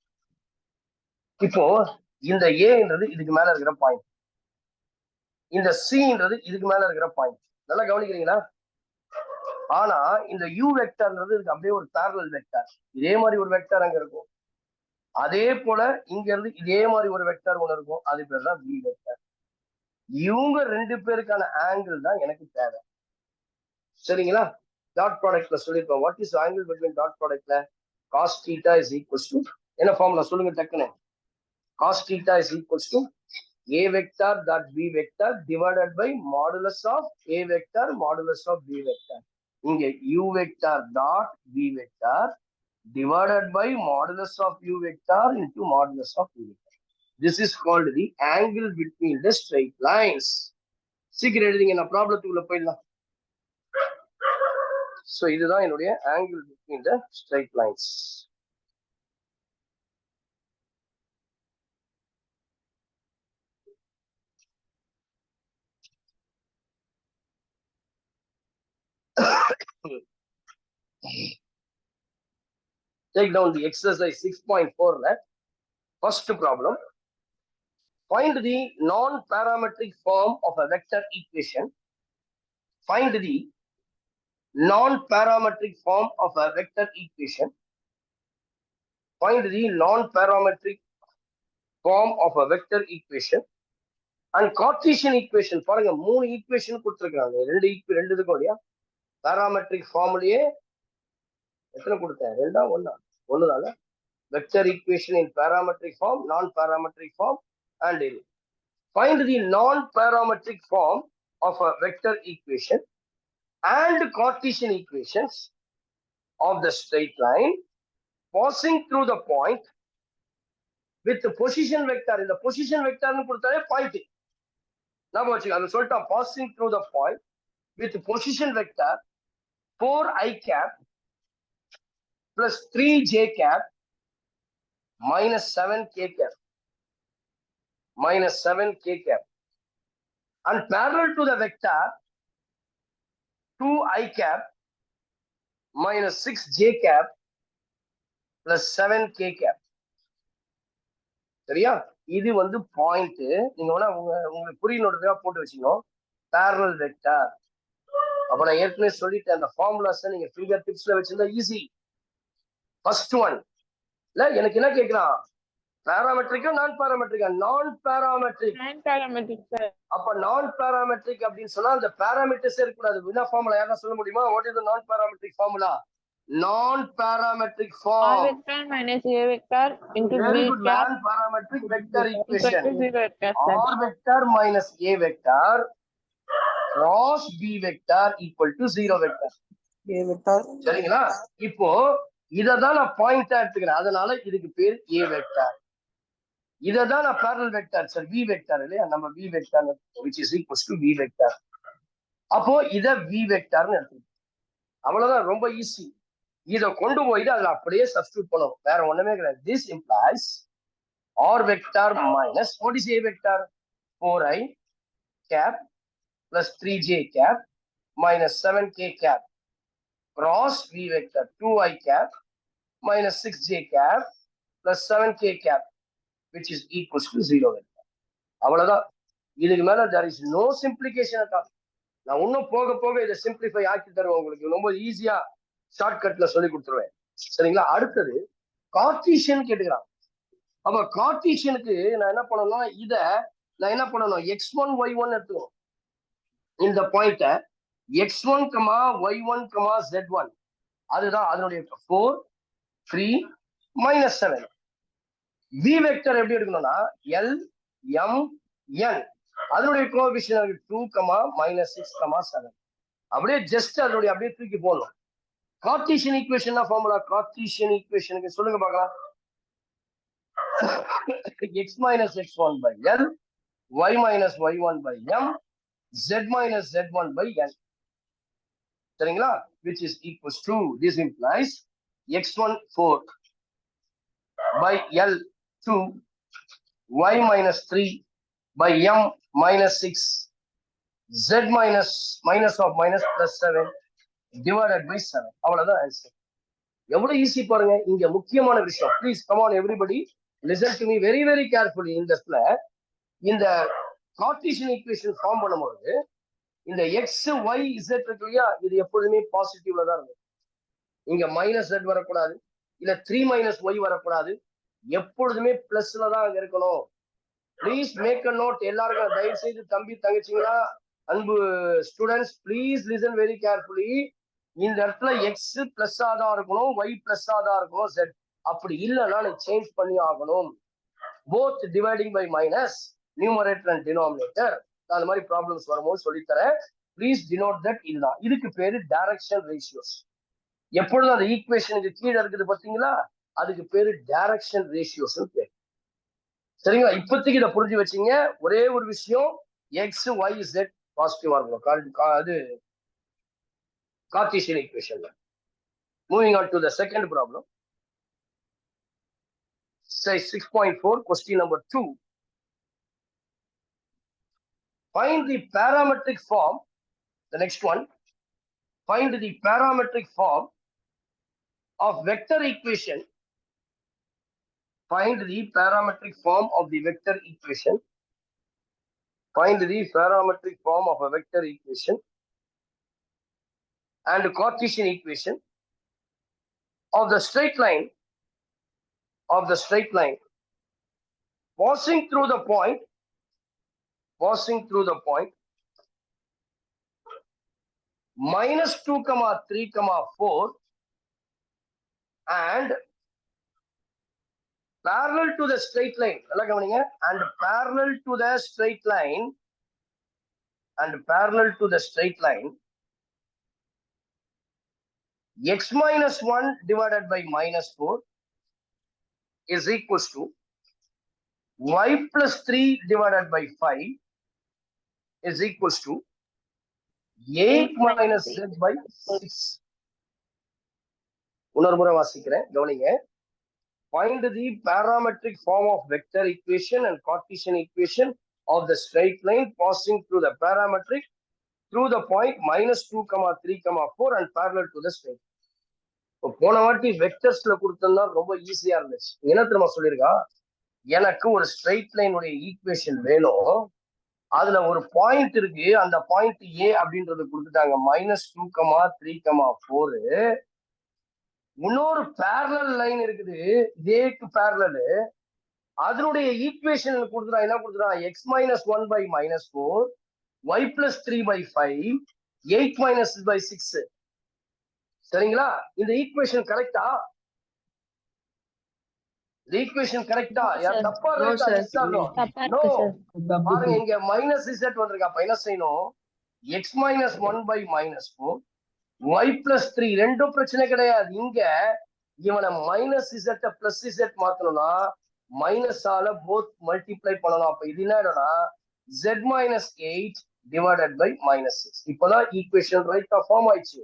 இப்போ இந்த ஏன்றது இதுக்கு மேல இருக்கிற பாயிண்ட், இந்த சின்றது இதுக்கு மேல இருக்கிற பாயிண்ட். நல்லா கவனிக்கிறீங்களா? ஆனா இந்த யூ வெக்டர்ன்றது இதுக்கு அப்படியே ஒரு பேரலல் வெக்டர். இதே மாதிரி ஒரு வெக்டர் அங்க இருக்கும், அதே போல இங்க இருந்து இதே மாதிரி ஒரு வெக்டர் ஒண்ணு இருக்கும், அது பேர் தான் வி வெக்டர். இவங்க ரெண்டு பேருக்கான ஆங்கிள் தான் எனக்கு தேவை. சரிங்களா? டாட் ப்ராடக்ட்ல சொல்லிருக்கோம். What is angle between dot ப்ராடக்ட்ல? Cos theta is equals to என்ன ஃபார்முலா சொல்லுங்க டக்குன்னு? Cos theta is equals to a vector dot b vector divided by modulus of a vector modulus of b vector. இங்க u vector dot b vector divided by modulus of u vector into modulus of b vector. This is called the angle between the straight lines. சீக்கிரம் எழுதிங்க, நான் ப்ராப்ளத்துக்குள்ள போயிடலாம். So இதுதான் என்னுடைய angle between the straight lines. Take down the exercise 6.4. First problem. Find the non-parametric form of a vector equation. Find the non-parametric form of a vector equation. Find the non-parametric form of a vector equation. And Cartesian equation. பாருங்க, மூணு equation கொடுத்துருக்காங்க. ரெண்டு இருக்கும் இல்லையா? Parametric ஃபார்ம்லயே எத்தனை கொடுத்தேன்? ரெண்டா ஒன்னா? ஒண்ணுதாங்க. Vector equation in parametric form, non-parametric form, and find the non-parametric form of a vector equation. and Cartesian equations of the straight line passing through the point with the position vector. In the position vector point. Now passing through the point with the position vector 4i cap plus 3j cap minus 7k cap minus 7k cap, and parallel to the vector 2i cap minus 6j cap plus 7k cap. சரியா? இது வந்து point. நீங்க வேணா உங்களுக்கு புரியணுன்றதுக்காக போட்டு வச்சுக்கணும். parallel vector. அப்ப நான் ஏற்கனவே சொல்லிட்டேன், அந்த ஃபார்முலாஸ் நீங்க ஃபிங்கர் டிப்ஸ்ல வச்சிருந்தா ஈஸி. ஃபர்ஸ்ட் ஒன் இல்ல, எனக்கு என்ன கேக்குறான், பாராமெட்ரிக்கா நான் பாராமெட்ரிக்கா? நான் பாராமெட்ரிக். அப்ப நான் பாராமெட்ரிக் அப்படின்னு சொன்னா அந்த பாராமீட்டர்ஸ் இருக்கக்கூடாது. என்ன ஃபார்முலா யாரா சொல்ல முடியுமா? வாட் இஸ் தி நான் parametric formula? Non-parametric form. R vector minus A vector into Very B good. cap Non-parametric vector equation. R vector minus A vector cross B vector equal to 0 vector. A vector. சரிங்களா? இப்போ இததான் நான் பாயிண்டா எடுத்துக்கிறேன். அதனால இதுக்கு பேர் A vector. இததான் நான் parallel vector sir, V vector இல்லையா? நம்ம V vector which is equals to V vector. அப்போ இத V vector னு எடுத்துக்கிறேன். அவ்வளவுதான், ரொம்ப ஈஸி. இதை கொண்டு போயிட்டு அதுல அப்படியே சப்ஸ்டிட்யூட் பண்ணுவோம், வேற ஒண்ணுமே கிடையாது. This implies R vector minus what is A vector 4i cap plus 3j cap minus 7k cap cross v vector 2i cap minus 6j cap plus 7k cap which is equals to 0 vector. அவ்வளவுதான். இதுக்கு மேல there is no simplification at all. நான் இன்னும் போக போக இதை simplify ஆக்கி தருவேன் உங்களுக்கு, ரொம்ப ஈஸியா ஷார்ட்கட்ல சொல்லி கொடுத்துருவேன். சரிங்களா? அடுத்தது கார்ட்டீசியன் கேட்டுக்கிறான். அப்ப கார்ட்டீசியனுக்கு நான் என்ன பண்ணணும், இத நான் என்ன பண்ணணும், x1 y1 எடுத்துக்கணும். இந்த பாயிண்ட x1 y1 z1 அதுதான் அதனுடைய 4 3 -7. v வெக்டர் எப்படி எடுக்கணும்னா l m n அதனுடைய கோஎஃபிஷியன்ட் 2 -6 7. அப்படியே ஜஸ்ட் அதனுடைய அப்படியே தூக்கி போடணும். கார்ட்டீசியன் ஈக்குவேஷன் ஃபார்முலா, கார்ட்டீசியன் ஈக்குவேஷனுக்கு சொல்லுங்க பார்க்கலாம். x minus x1 by l, y minus y1 by m, z minus z1 by n. சரிங்களா? which is equals to, this implies x1 4 by l 2, y minus 3 by m minus 6, z minus of minus plus 7 divided by 7. அவ்வளவுதான் answer. எவ்வளவு easy பாருங்க. இங்க முக்கியமான விஷயம், please come on everybody listen to me very very carefully. இந்த Cartesian equation form பண்ணும்போது இந்த X Y Z இருக்கு இல்லையா, இது எப்பொழுதுமே பாசிட்டிவ்ல தான் இருக்கும். இங்க மைனஸ் z வரக்கூடாது, இல்ல 3 - y வரக்கூடாது, எப்பொழுதுமே பிளஸ்ல தான் அங்க இருக்கணும். Please make a note. எல்லாருக்கும் தயவு செய்து தம்பி தங்கச்சிங்களா, அன்பு students, please listen very carefully. இந்த இடத்துல எக்ஸ் பிளஸ்ஸா தான் இருக்கணும், ஒய் பிளஸ்ஸா தான் இருக்கணும், z அப்படி இல்லைன்னா நீ சேஞ்ச் பண்ணி ஆகணும். Both dividing by minus numerator and denominator, அந்த மாதிரி ப்ராப்ளம்ஸ் வரும்போது சொல்லித்தரேன். Please denote that. இதுதான், இதுக்கு பேரு டைரக்ஷன் ரேஷியோஸ். எப்பொழுதும் அந்த ஈக்குவேஷனுக்கு கீழே இருக்குது பாத்தீங்களா, அதுக்கு பேரு டைரக்ஷன் ரேஷியோஸ் பேரு. சரிங்களா? இப்போதைக்கு இதை புரிஞ்சு வச்சீங்க. ஒரே ஒரு விஷயம், எக்ஸ் ஒய் z பாசிட்டிவா இருக்கணும். அது Cartesian equation. Moving on to the second problem. Say 6.4, question number 2. Find the parametric form. The next one. Find the parametric form of vector equation. Find the parametric form of the vector equation. Find the parametric form of a vector equation and Cartesian equation of the straight line passing through the point -2, 3, 4 and parallel to the straight line. And parallel to the straight line x minus 1 divided by minus 4 is equals to y plus 3 divided by 5 is equals to 8 minus z by 6. இன்னொரு முறை வாசிக்கிறேன், கவனிங்க. Find the parametric form of vector equation and Cartesian equation of the straight line passing through the parametric through the point minus 2, 3, 4 and parallel to the straight. போன வாட்டி வெக்டர்ஸ்ல கொடுத்தா ரொம்ப ஈஸியா இருந்துச்சு. என்ன தெரியுமா சொல்லியிருக்கா, எனக்கு ஒரு ஸ்ட்ரெயிட் லைன் உடைய ஈக்குவேஷன் வேணும், அதுல ஒரு பாயிண்ட் இருக்கு, அந்த பாயிண்ட் ஏ அப்படின்றது கொடுத்துட்டாங்க minus 2, 3, 4. இன்னொரு parallel லைன் இருக்குது ஏக்கு parallel, அதனுடைய ஈக்குவேஷன் கொடுத்துட்டான். என்ன கொடுத்துட்டான், x minus 1 by minus 4 y plus 3 by 5 8 minus by 6. சரிங்களா? இந்த ஈக்குவேஷன் கரெக்டா? இந்த ஈக்குவேஷன் கரெக்டா? தப்பா இருக்கா? நோ. பாருங்க, இங்க மைனஸ் z வந்திருக்கு. அப்ப என்ன செய்யணும், x minus 1 by minus 4 y plus 3 ரெண்டும் பிரச்சனை கிடையாது. இங்க இவனை மைனஸ் z பிளஸ் z மாத்தணும்னா மைனஸ் ஆல போத் மல்டிப்ளை பண்ணணும். அப்ப இது என்னன்னா z minus 8 divided by minus 6. இப்பதான் ஈக்குவேஷன் ரைட்டா ஃபார்ம் ஆயிடுச்சு.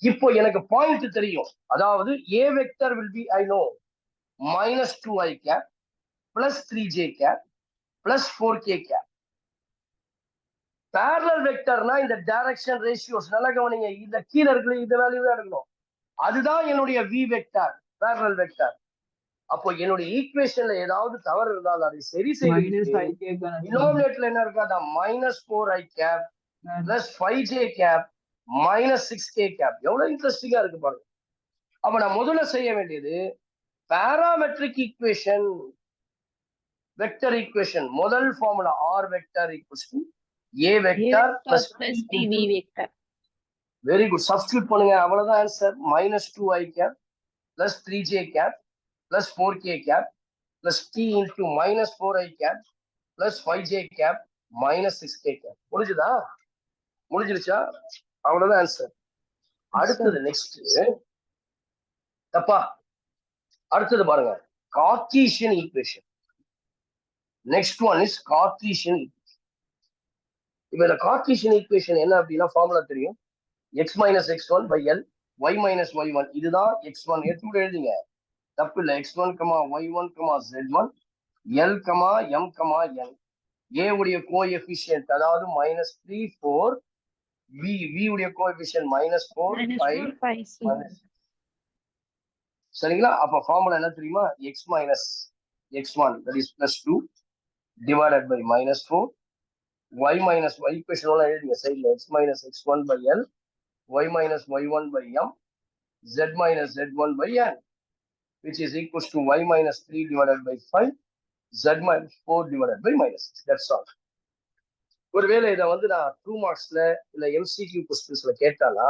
இப்போ எனக்கு பாயிண்ட் தெரியும், அதாவது a vector will be I know minus 2i cap plus 3j cap plus 4k cap. parallel வெக்டர்னா இந்த டைரக்ஷன் ரேஷியோஸ் நல்லா கவனிங்க, இந்த கீழ இருக்கு இந்த வேல்யூ தான் எடுக்கணும். அதுதான் என்னுடைய v வெக்டர், parallel வெக்டர். அப்போ என்னுடைய ஈக்குவேஷன்ல ஏதாவது தவறு இருந்தால் அதை சரி செய்து டினோமினேட்டர்ல என்ன இருக்கா, minus 4i cap plus 5j cap minus 6k cap. எவ்வளவு இன்ட்ரெஸ்டிங்கா இருக்கு பாருங்க. அப்ப நான் முதல்ல செய்ய வேண்டியது பாராமெட்ரிக் ஈக்குவேஷன், வெக்டர் ஈக்குவேஷன். முதல் formula r vector equals to a vector plus b vector. Very good, substitute பண்ணுங்க, அவ்வளவுதான் answer. minus 2i cap plus 3j cap plus 4k cap plus t into minus 4i cap plus 5j cap minus 6k cap. முடிஞ்சுதா? முடிஞ்சிருச்சா? அவ்வளவுதான் answer. அடுத்தது next தப்பா, அடுத்தது பாருங்க, Cartesian equation. Next one is Cartesian equation. இப்ப இந்த Cartesian equation என்ன அப்படின்னா ஃபார்முலா தெரியும், x minus x1 by l y minus y1. இதுதான் x1. எடுத்து எழுதுங்க, தப்பு இல்லை. x1, y1, z1 l, m, n. a உடைய கோஎஃபிஷியன்ட் அதாவது -3, 4. v உடைய கோஎஃபிஷியன்ட் -4, 5. சரிங்களா? அப்ப ஃபார்முலா என்ன தெரியுமா, x minus x1 that is plus 2 divided by -4 y minus y equation எல்லாம் எழுதுங்க சைடுல, x minus x1 by l y minus y1 by m z minus z1 by n which is equals to y minus 3 divided by 5 z minus 4 divided by minus 6. That's all. ஒருவேளை இதை வந்து நான் 2 மார்க்ஸ்ல இல்ல MCQ கொஸ்டின்ஸ்ல கேட்டாலா,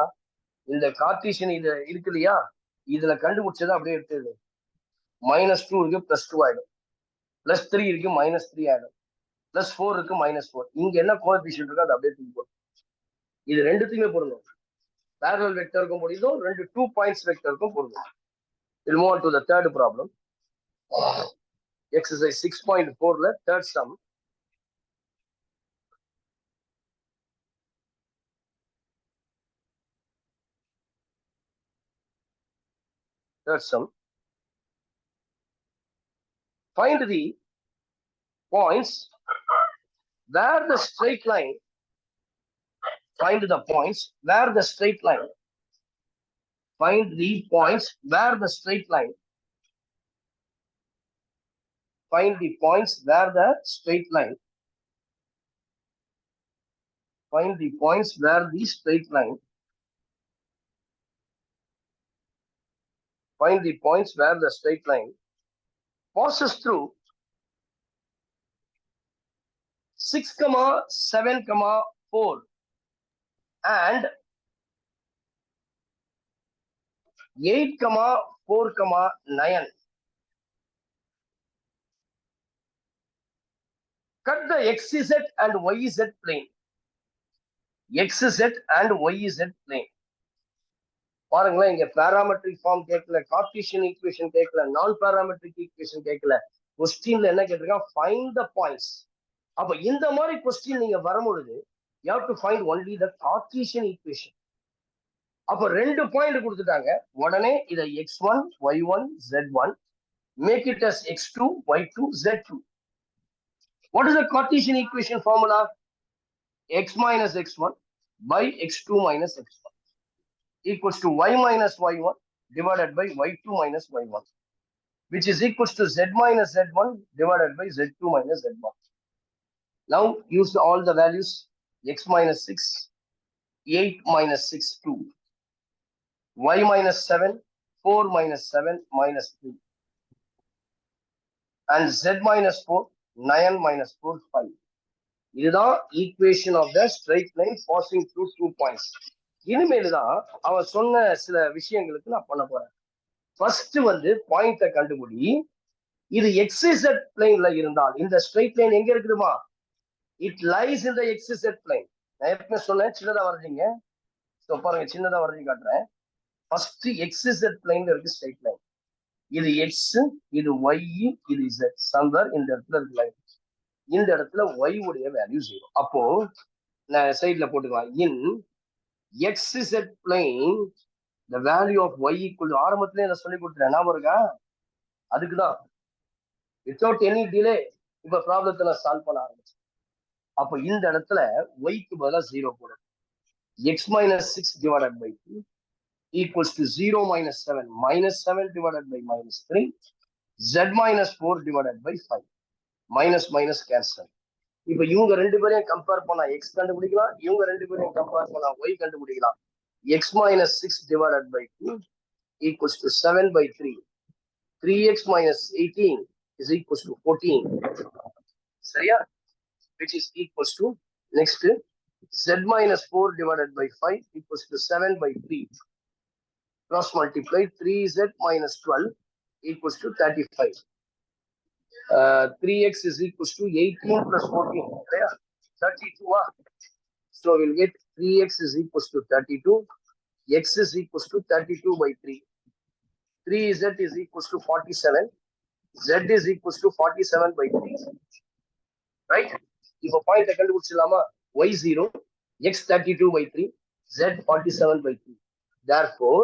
இந்த Cartesian இது இருக்கு இல்லையா, இதுல கண்டுபிடிச்சதை அப்படியே எடுத்துது. -2 இருக்கு +2 ஆயிடும், +3 இருக்கு -3 ஆயிடும், +4 இருக்கு -4. இங்க என்ன கோஎஃபிஷியன்ட் இருக்கோ அது அப்படியே தூக்கி போடும். இது ரெண்டுத்துக்குமே பொருந்தும், parallel வெக்டருக்கும் பொருந்தும், 2 பாயிண்ட்ஸ் வெக்டருக்கும் பொருந்தும். We'll move on to the third problem. Exercise 6.4 third sum. Third sum. Find the points where the straight line. Find the points where the straight line. Find the points where the straight line. Find the points where the straight line. Find the points where the straight line. Find the points where the straight line passes through 6, 7, 4 and 8, 4, 9. Cut the xz and yz plane. xz and yz plane. பாருங்களேன், இங்க parametric form கேட்கல, Cartesian equation கேட்கல, நான் parametric equation கேட்கல. கொஸ்டின்ல என்ன கேட்டிருக்கான்? Find the points. அப்ப இந்த மாதிரி கொஸ்டின் நீங்க வரும்பொழுது you have to find only the Cartesian equation. அப்ப 2 பாயிண்ட் கொடுத்துட்டாங்க. உடனே இதை x1 y1 z1 make it as x2 y2 z2. What is the Cartesian equation formula? X minus x1 by x2 minus x1 equals to y minus y1 divided by y2 minus y1, which is equals to z minus z1 divided by z2 minus z1. Now use all the values. X minus 6, 8 minus 6, 2. Y minus 7, 4 minus 7 minus 3. And Z minus 4, 9 minus 4, 5. இதுதான் equation of the straight line passing through 2 points. இனிமேல் தான் அவன் சொன்ன சில விஷயங்களுக்கு நான் பண்ண போறேன். ஃபர்ஸ்ட் வந்து பாயிண்ட கண்டுபிடி. இது XZ பிளேன்ல இருந்தால் இந்த ஸ்ட்ரெயிட் லைன் எங்க இருக்குதுமா? It lies in the XZ plane. நான் ஏற்கனவே சொன்னேன், சின்னதா வரைஞ்சிங்க. ஸோ பாருங்க, சின்னதா வரைஞ்சி காட்டுறேன். ஃபர்ஸ்ட் XZ பிளேன்ல இருக்கு ஸ்ட்ரெயிட் லைன். இது X, இது Y, இது Z. சம்பர் இந்த இடத்துல இருக்கு லைன். இந்த இடத்துல Y உடைய வேல்யூ 0. அப்போ நான் சைட்ல போட்டுக்கலாம். இன் XZ plane the value of y equal to ஆரம்பத்திலே நான் சொல்லி கொடுத்துறேன். ஞாபகம் இருக்கா? அதுக்குதான் வித்தவுட் எனி டிலே இப்ப ப்ராப்ளத்தை நான் சால்வ் பண்ண ஆரம்பிச்சேன். அப்ப இந்த இடத்துல yக்கு பதிலா 0 போடும். x minus 6 divided by 2 equals to 0 minus 7 minus 7 divided by minus 3 z minus 4 divided by 5 minus minus cancel. இப்ப இவங்க ரெண்டு பேரையும் கம்பேர் பண்ணா x கண்டுபிடிக்கலாம், இவங்க ரெண்டு பேரையும் கம்பேர் பண்ணா y கண்டுபிடிக்கலாம். x minus 6 divided by 2 equals to 7 by 3. 3x minus 18 is equals to 14. சரியா? Which is equals to next z minus 4 divided by 5 equals to 7 by 3. Cross multiply 3z minus 12 equals to 35. 3x is equals to 18 plus 14. Yeah, 32. So we'll get 3x is equals to 32. X is equals to 32 by 3. 3z is equals to 47. Z is equals to 47 by 3. Right? If a point I can do y 0, x 32 by 3, z 47 by 3. Therefore,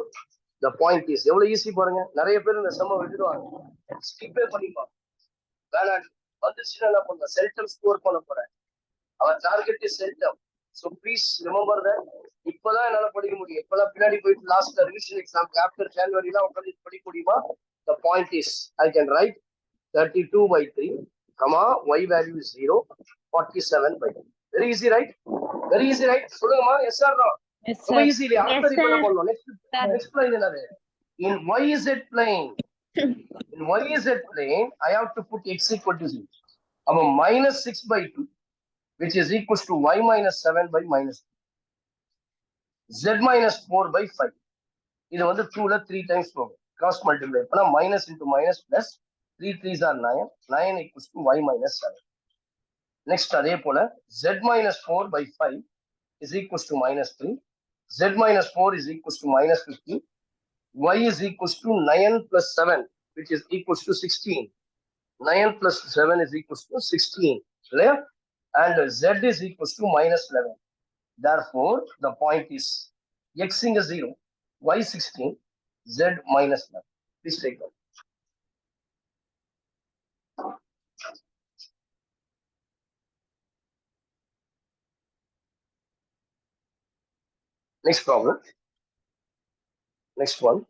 the point is எவ்வளவு easy பாருங்க. நிறைய பேர் இந்த சம்ம விட்டுடுவாங்க, ஸ்கிப்பே பண்ணிப்பாங்க. வேணாம் வந்துச்சுன்னா என்ன பண்ண, செல்டம் ஸ்கோர் பண்ண போறேன். Our target is centum. So please remember that. இப்பதான் என்னால படிக்க முடியும். இப்பதான் பின்னாடி போயிட்டு லாஸ்ட்ல ரிவிஷன் எக்ஸாம் ஆஃப்டர் ஜனவரிலாம் உட்காந்து படிக்க முடியுமா? The point is I can write 32 by 3, comma y value is 0, 47 by 3. Very easy, right? Very easy, right? சொல்லுங்கம்மா. yes or no? Yes, ரொம்ப sir. ஈஸி இல்லையா? அடுத்த இப்ப என்ன பண்ணணும்? நெக்ஸ்ட் பிளேன் என்னது? In YZ plane, in YZ plane, I have to put x equal to 0. அப்ப minus 6 by 2, which is equals to y minus 7 by minus 2. Z minus 4 by 5. இது வந்து 2ல 3 times போகும். Cross multiply பண்ணா minus into minus plus 3 3s are 9. 9 equals to y minus 7. Next அதே போல z minus 4 by 5 is equals to minus 3. Z minus 4 is equals to minus 15. Y is equals to 9 plus 7, which is equals to 16. 9 plus 7 is equals to 16. Clear? And Z is equals to minus 11. Therefore, the point is x is 0, y 16, z minus 11. Please take that. Next problem. Next one.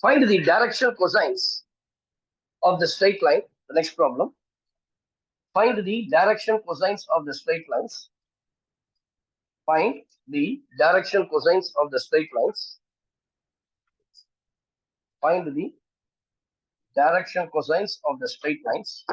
Find the directional cosines of the straight line. The next problem. Find the direction cosines of the straight lines. Find the direction cosines of the straight lines. Find the direction cosines of the straight lines.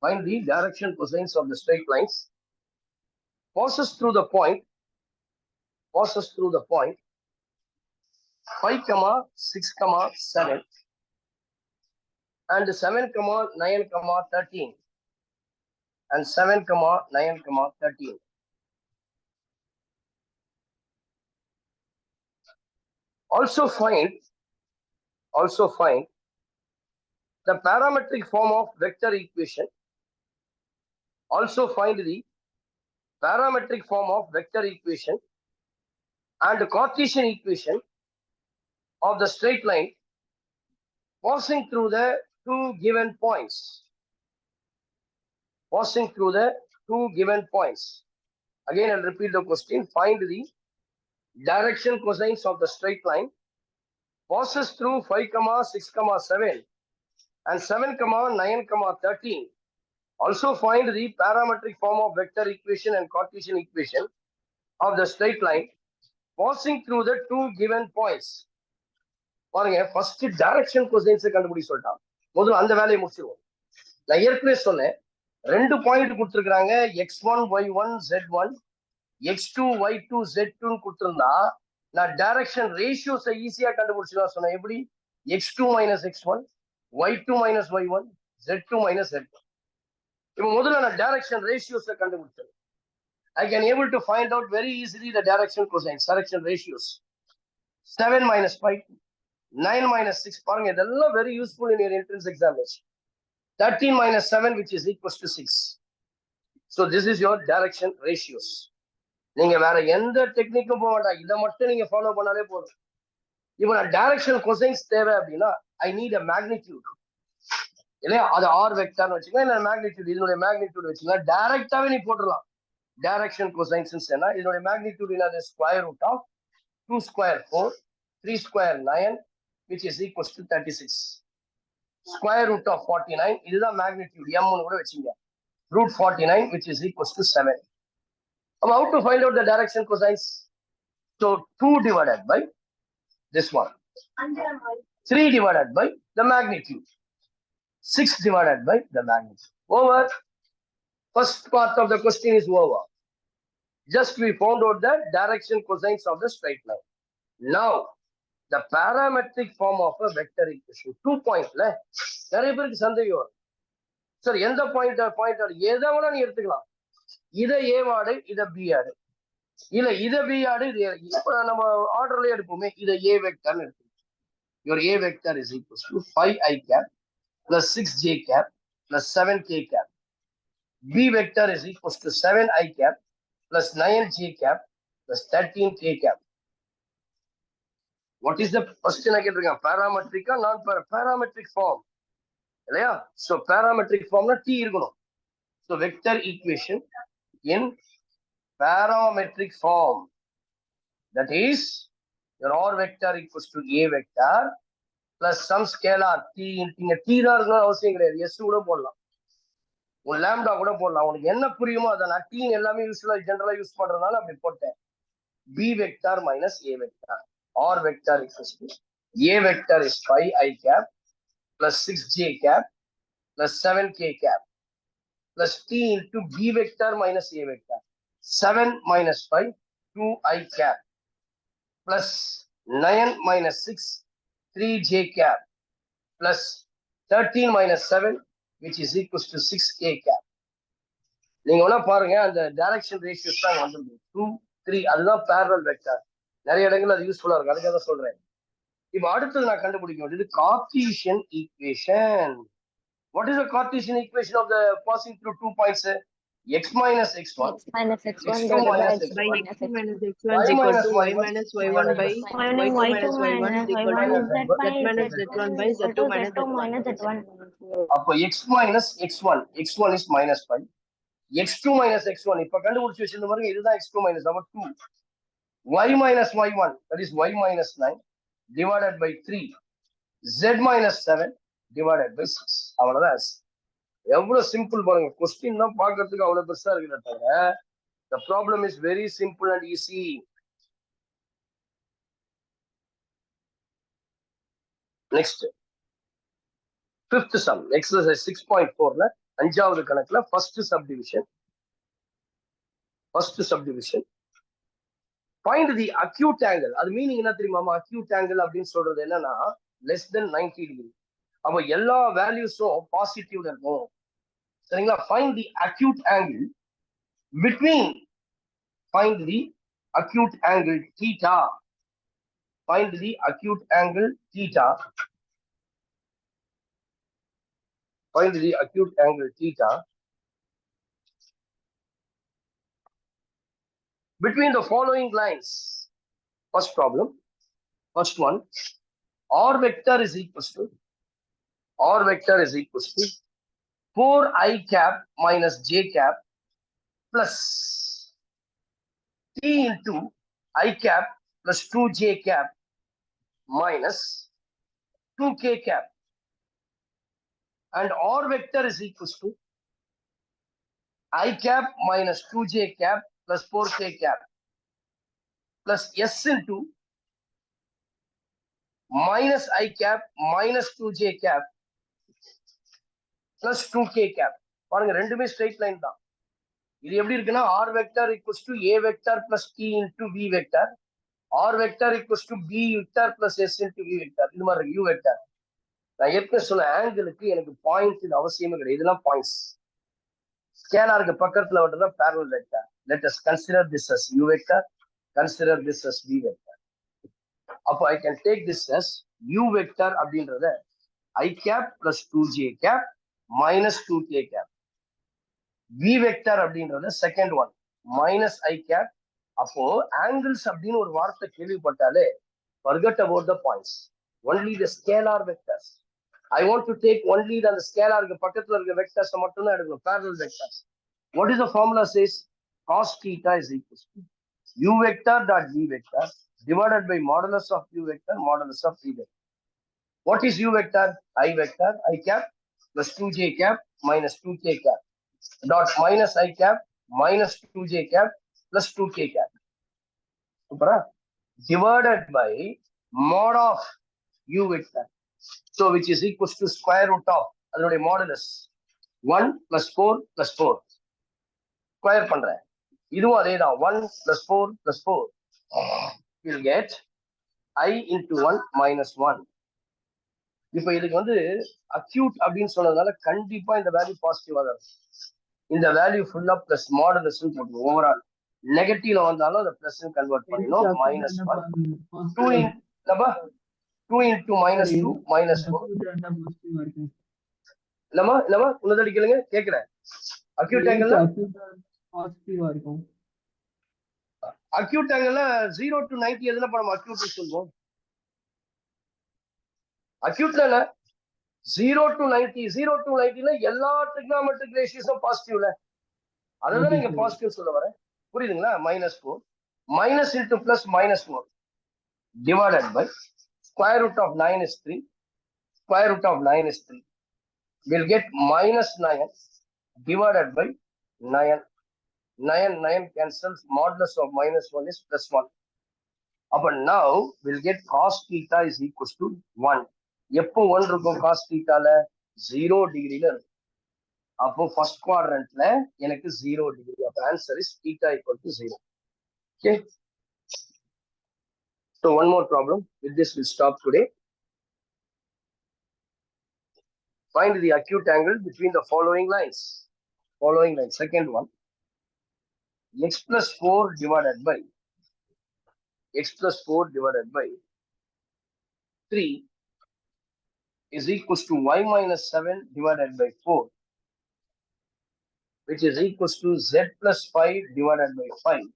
find the direction cosines of the straight lines, passes through the point 5, 6, 7 and 7, 9, 13 and 7, 9, 13. Also find the parametric form of vector equation. Also find the parametric form of vector equation and the Cartesian equation of the straight line passing through the two given points. Again, I'll repeat the question. Find the direction cosines of the straight line passes through 5, 6, 7 and 7, 9, 13. Also find the parametric form of vector equation and Cartesian equation of the straight line passing through the two given points. பாருங்க first direction cosines கண்டுபிடி சொல்லிட்டான். முதல்ல அந்த வேலையை முடிச்சிருவோம். நான் ஏற்கனவே சொன்னேன், 2 பாயிண்ட் கொடுத்துருக்காங்க, x1 y1 z1 x2 y2 z2 கொடுத்திருந்தா நான் டைரக்ஷன் ரேஷியோஸ் ஈஸியா கண்டுபிடிச்சலாம் சொன்னேன். எப்படி? x2 minus x1 y2 minus y1 z2 minus z2. இப்போ முதல்ல நான் டைரக்ஷன் ரேஷியோஸ் கண்டுபிடிச்சேன். I can able to find out very easily the direction cosines, direction ratios. 7 minus 5, 9 minus 6. பாருங்க, இதெல்லாம் very useful in your entrance examination. 13 minus 7, which is equals to 6. So this is your direction ratios. நீங்க வேற எந்த டெக்னிக்கும் போக வேண்டாம், இதை மட்டும் நீங்க ஃபாலோ பண்ணாலே போதும். இப்போ நான் டைரக்ஷன் கொசைன்ஸ் தேவை அப்படின்னா ஐ நீட் அ மேக்னிடியூட் இல்லையா? அது ஆர் வெக்டார்னு வச்சுக்கலாம், இல்லை மேக்னிடியூட், இதனுடைய மேக்னிடியூட் வச்சுக்கலாம். டைரக்டாவே நீ போட்டுடலாம். டைரக்ஷன் கொசைன்ஸ் என்ன? இதனுடைய மேக்னிடியூட் என்னது? Square root of 2 square 4, 3 square 9, which is equals to 36. Square root of 49, இதுதான் மேக்னிடியூட், m னு கூட வச்சுங்க. Root 49, which is equals to 7. How to find out the direction cosines? So 2 divided by this one, 3 divided by the magnitude, 6 divided by the magnitude. Over. First part of the question is over. Just we found out the direction cosines of the straight line. Now the parametric form of a vector equation. 2 points. நிறைய பேருக்கு சந்தேகம் வரும். Sir எந்த point எதை வேணா நீ எடுத்துக்கலாம். இதை ஏ வார்டு, இதை பி ஆடு, இல்ல இதை பி ஆடு, இப்ப நம்ம ஆர்டர்லயே எடுப்போமே. இதை ஏ வெக்டர்னு எடுத்துக்கலாம். Your a vector is equals to 5i cap plus 6j cap plus 7k cap. B vector is equals to 7i cap plus 9j cap plus 13k cap. What is the question I get? Parametric or non-parametric form? Yeah. So parametric form na t irukonu. So vector equation in parametric form, that is your r vector equals to a vector plus some scalar t. Inga t da irukona avasiyam kedaiyadu. S kuda podala, un lambda kuda podala. Unakku enna puriyumo adha na t ellame usually generally use பண்றதுனால அப்படி போட்டேன். b vector minus a vector. R vector equals to a vector is 5i cap plus 6j cap plus 7k cap plus t into b vector minus a vector. 7 minus 5, 2i cap plus 9 minus 6, 3j cap plus 13 minus 7, which is equals to 6k cap. நீங்க வேணா பாருங்க, அந்த direction ratios தான் வந்துருக்கு. 2, 3 அதுதான் parallel vector. நிறைய இடங்கள் அது யூஸ்ஃபுல்லா இருக்கும், அதுக்காக தான் சொல்றேன். இப்ப அடுத்தது நான் கண்டுபிடிக்க வேண்டியது Cartesian equation. What is the Cartesian equation of the passing through 2 points? X minus x1 minus x1 x2 divided minus by x1 x2 minus x1 y is equal minus to y y1 minus y1 by y2 minus y1 is equal to z minus z1 by z2 minus z1. அப்போ x minus x1 is minus 5, x2 minus x1 இப்ப கண்டுபிடிச்சு வச்சிருந்த பாருங்க, இதுதான் x2 minus number 2. Y minus y1, that is y minus 9 divided by 3, z minus 7 divided by 6. அவ்வளவுதான். எவ்வளவு simple பாருங்க. Question தான் பார்க்கிறதுக்கு அவ்வளவு பெருசா இருக்கிறத தவிர the problem is very simple and easy. Next, fifth sum, exercise 6.4 ல அஞ்சாவது கணக்குல first subdivision. Find the acute angle. அது மீனிங் என்ன தெரியுமா? acute angle அப்படின்னு சொல்றது என்னன்னா less than 90 degree. அப்ப எல்லா வேல்யூஸும் பாசிட்டிவ்ல இருக்கும். சரிங்களா? Find the acute angle between. Find the acute angle theta. Find the acute angle theta. Find the acute angle theta between the following lines. First problem. First one. R vector is equals to 4i cap minus j cap plus t into I cap plus 2j cap minus 2k cap. And R vector is equals to I cap minus 2j cap plus 4k cap plus s into minus I cap minus 2j cap plus 2k cap. பாருங்க ரெண்டுமே straight line தான். இது எப்படி இருக்குன்னா r vector equals to a vector plus t into v vector, r vector equals to b vector plus s into v vector. இது மாதிரி u vector. நான் ஏற்கனவே சொன்ன ஆங்கிளுக்கு எனக்கு பாயிண்ட் அவசியமே கிடையாது. இதெல்லாம் பாயிண்ட்ஸ். ஸ்கேலாருக்கு பக்கத்துல மட்டும்தான் parallel vector. Let us consider this as u vector, consider this as v vector. அப்போ I can take this as u vector அப்படின்றத I cap plus 2j cap minus 2k cap. V vector அப்படின்றது second one minus I cap. அப்போ angles அப்படின்னு ஒரு வார்த்தை கேள்விப்பட்டாலே forget about the points, only the scalar vectors. I want to take only the scalar பக்கத்துல இருக்க vectors மட்டும் தான் எடுக்கணும், parallel vectors. What is the formula says? Cos theta is equal to u vector dot v vector divided by modulus of u vector modulus of v vector. What is u vector? I vector I cap plus 2j cap minus 2k cap dot minus I cap minus 2j cap plus 2k cap. Divided by mod of u vector. So which is equals to square root of அதனுடைய modulus 1 plus 4 plus 4. Square பண்றேன். இதுவும் அதேதான் 1 plus 4 plus 4. We'll get I into 1 minus 1. இப்ப இதுக்கு வந்து acute அப்படின்னு சொன்னதுனால கண்டிப்பா இந்த வேல்யூ பாசிட்டிவா தான் இருக்கும். இந்த வேல்யூ ஃபுல்லா பிளஸ் மாடுலஸ் போட்டுருவோம். ஓவரால் நெகட்டிவ்ல வந்தாலும் அதை பிளஸ் கன்வெர்ட் பண்ணிடும். Minus 2 into minus 2 minus 4. இல்லமா உன்னதடி கேளுங்க கேக்குறேன். acute angle பாசிட்டிவா இருக்கும். acute angle 0 to 90 எதுல நம்ம acute சொல்லுவோம். acute ல 0 to 90 ல எல்லா trigonometric ratios பாசிட்டிவ்ல, அதுதான் இங்க பாசிட்டிவ் சொல்ல வரேன். புரியுதுங்களா? -4 minus into plus -4 divided by square root of 9 is 3. Square root of 9 is 3. We'll get -9 divided by 9. 9 cancels. Modulus of -1 is +1. But now we'll get cos theta is equals to 1. எப்போ 1 இருக்கும் cos theta ல 0 டிகிரில இருக்கும். அப்போ first குவாட்ரண்ட்ல எனக்கு 0 degree. அப்ப answer is theta equal to 0. Okay. So one more problem. With this we'll stop today. Find the acute angle between the following lines. Second one. X plus 4 divided by 3 is equals to y minus 7 divided by 4, which is equals to z plus 5 divided by 5.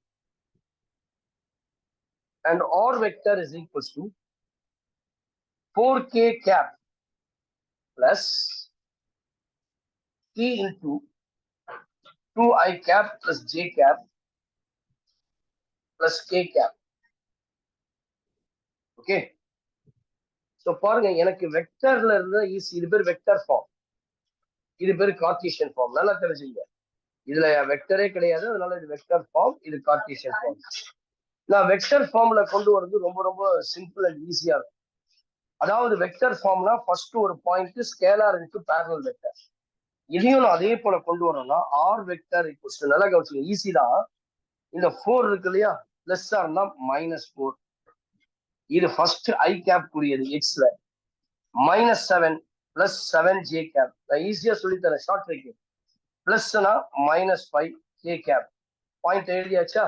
And R vector is equals to 4k cap plus t into 2i cap plus j cap plus k cap. Okay. So பாருங்க, எனக்கு வெக்டர்ல இருந்து easy. இது பேர் vector form, இது பேர் Cartesian form. நல்லா தெரிஞ்சுங்க. இதுல வெக்டரே கிடையாது, அதனால இது வெக்டர் ஃபார்ம், இது கார்ட்டீசியன் ஃபார்ம். நான் வெக்டர் ஃபார்ம்ல கொண்டு வரது ரொம்ப ரொம்ப சிம்பிள் அண்ட் ஈஸியா இருக்கும். அதாவது வெக்டர் ஃபார்ம்னா ஃபர்ஸ்ட் ஒரு point scalar into parallel vector. இதையும் நான் அதே போல கொண்டு வரணும்னா ஆர் வெக்டர் ஈக்குவல்ஸ் டு, நல்லா கவனிச்சுங்க, ஈஸி தான். இந்த 4 இருக்கு இல்லையா, பிளஸ் இருந்தா -4. இது ஃபர்ஸ்ட் ஐ கேப் கூடியது எக்ஸ்ல. -7 பிளஸ் 7 ஜே கேப். நான் ஈஸியா சொல்லித்தரேன், ஷார்ட் ட்ரிக். பிளஸ்னா -5 கே கேப். பாயிண்ட் எழுதியாச்சா?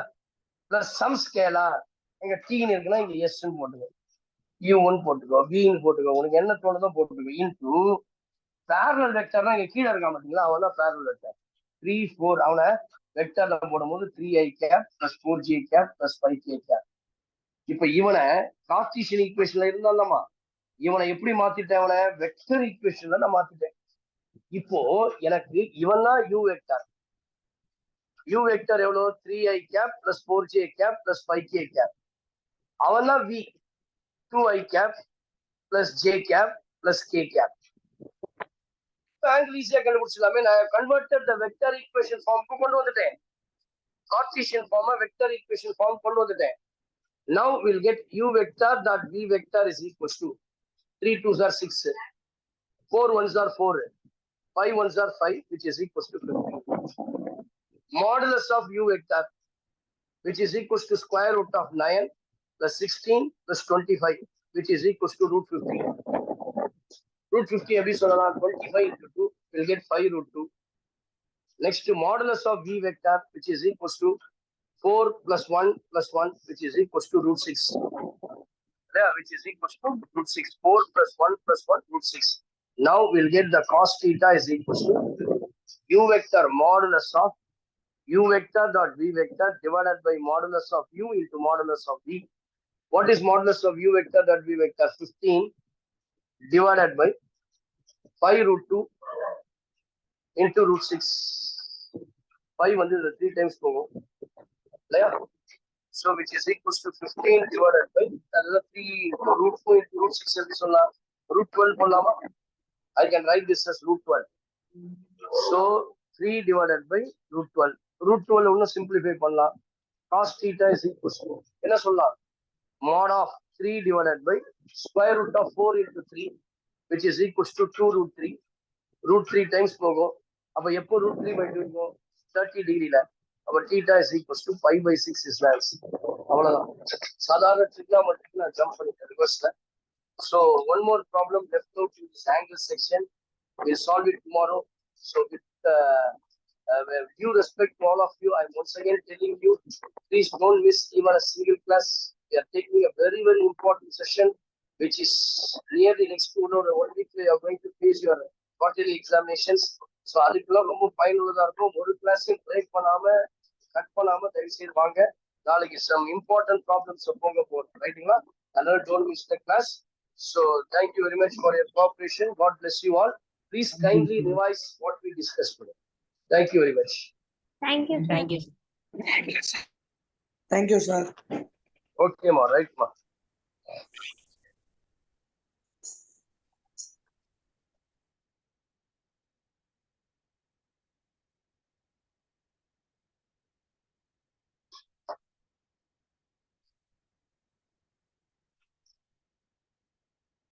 பிளஸ் சம் ஸ்கேலார், இங்க டீன்னு இருக்குன்னா இங்க எஸ்ன்னு போட்டுக்கோ, யூன்னு போட்டுக்கோ, வின்னு போட்டுக்கோ, உனக்கு என்ன தோணுதோ போட்டுக்கோ. இன்டூ பேரலல் வெக்டர்னா இங்க கீழே இருக்கா பாத்தீங்களா, அவன் தான் பேரலல் வெக்டர். 3, 4 அவனை வெக்டர்ல போடும்போது 3i cap plus 4j cap plus 5k cap. இப்ப இவனை கார்ட்டீசியன் ஈக்குவேஷன்ல இருந்தாலாமா, இவனை எப்படி மாத்திட்டேன், அவனை வெக்டர் ஈக்குவேஷன்ல நான் மாத்திட்டேன். இப்போ எனக்கு இவன் தான் யூ வெக்டர். யூ வெக்டர் எவ்வளவு, 3i cap plus 4j cap plus 5k cap. அவன் தான் V, 2i cap plus j cap plus k cap. Angle ஈஸியா கண்டுபிடிச்சலாமே. நான் கன்வெர்ட்டட் தி வெக்டர் ஈக்குவேஷன் ஃபார்முக்கு கொண்டு வந்துட்டேன். கார்ட்டீசியன் ஃபார்மை வெக்டர் ஈக்குவேஷன் ஃபார்ம் கொண்டு வந்துட்டேன். Now we'll get u vector dot v vector is equals to 3 2s are 6, 4 1s are 4, 5 1s are 5, which is equals to 15. Modulus of u vector, which is equals to square root of 9 plus 16 plus 25, which is equals to root 15. Root 50 எப்படி சொல்லலாம், 25 into 2 will get 5 root 2. Next, modulus of v vector, which is equals to 4 plus 1 plus 1, which is equals to root 6. Yeah, which is equals to root 6. 4 plus 1 plus 1, root 6. Now we'll get the cos theta is equals to u vector modulus of u vector dot v vector divided by modulus of u into modulus of v. What is modulus of u vector dot v vector? 15 divided by 5 root 2 into root 6. 5 வந்து 3 times போகும். So which is equals to 15 divided by 3 into root 4 into root 6 எப்படி சொல்லலாம், root 12 போடலாமா? I can write this as root 12. So 3 divided by root 12. Root 12 இன்னும் simplify பண்ணலாம். Cos theta is equals to என்ன சொல்லலாம், mod of 3 divided by square root of 4 into 3, which is equals to 2 root 3. Root 3 times போகும். அப்ப எப்போ root 3 by 2 இருக்கும், 30 டிகிரில. அப்ப theta is equals to 5/6 is length. அவ்வளவுதான். சாதாரண trigonometry நான் ஜம்ப் பண்ணிட்டேன் ரிவர்ஸ்ல. So one more problem left out in this angle section. We'll solve it tomorrow. So with due respect to all of you, I'm once again telling you, please don't miss even a single class. We are taking a very, very important session, which is nearly next to 1 week. We are going to face your quarterly examinations. So அதுக்குலாம் ரொம்ப பயனுள்ளதா இருக்கும். ஒரு கிளாஸையும் break பண்ணாம cut பண்ணாம தயவு செய்து வாங்க. நாளைக்கு some important problems போங்க போறோம், ரைட்டுங்களா? அதனால don't miss the class. So thank you very much for your cooperation. God bless you all. Please kindly revise what we discussed today. Thank you very much. Thank you, sir. Thank you. Thank you, sir. Okay, ma, right, ma.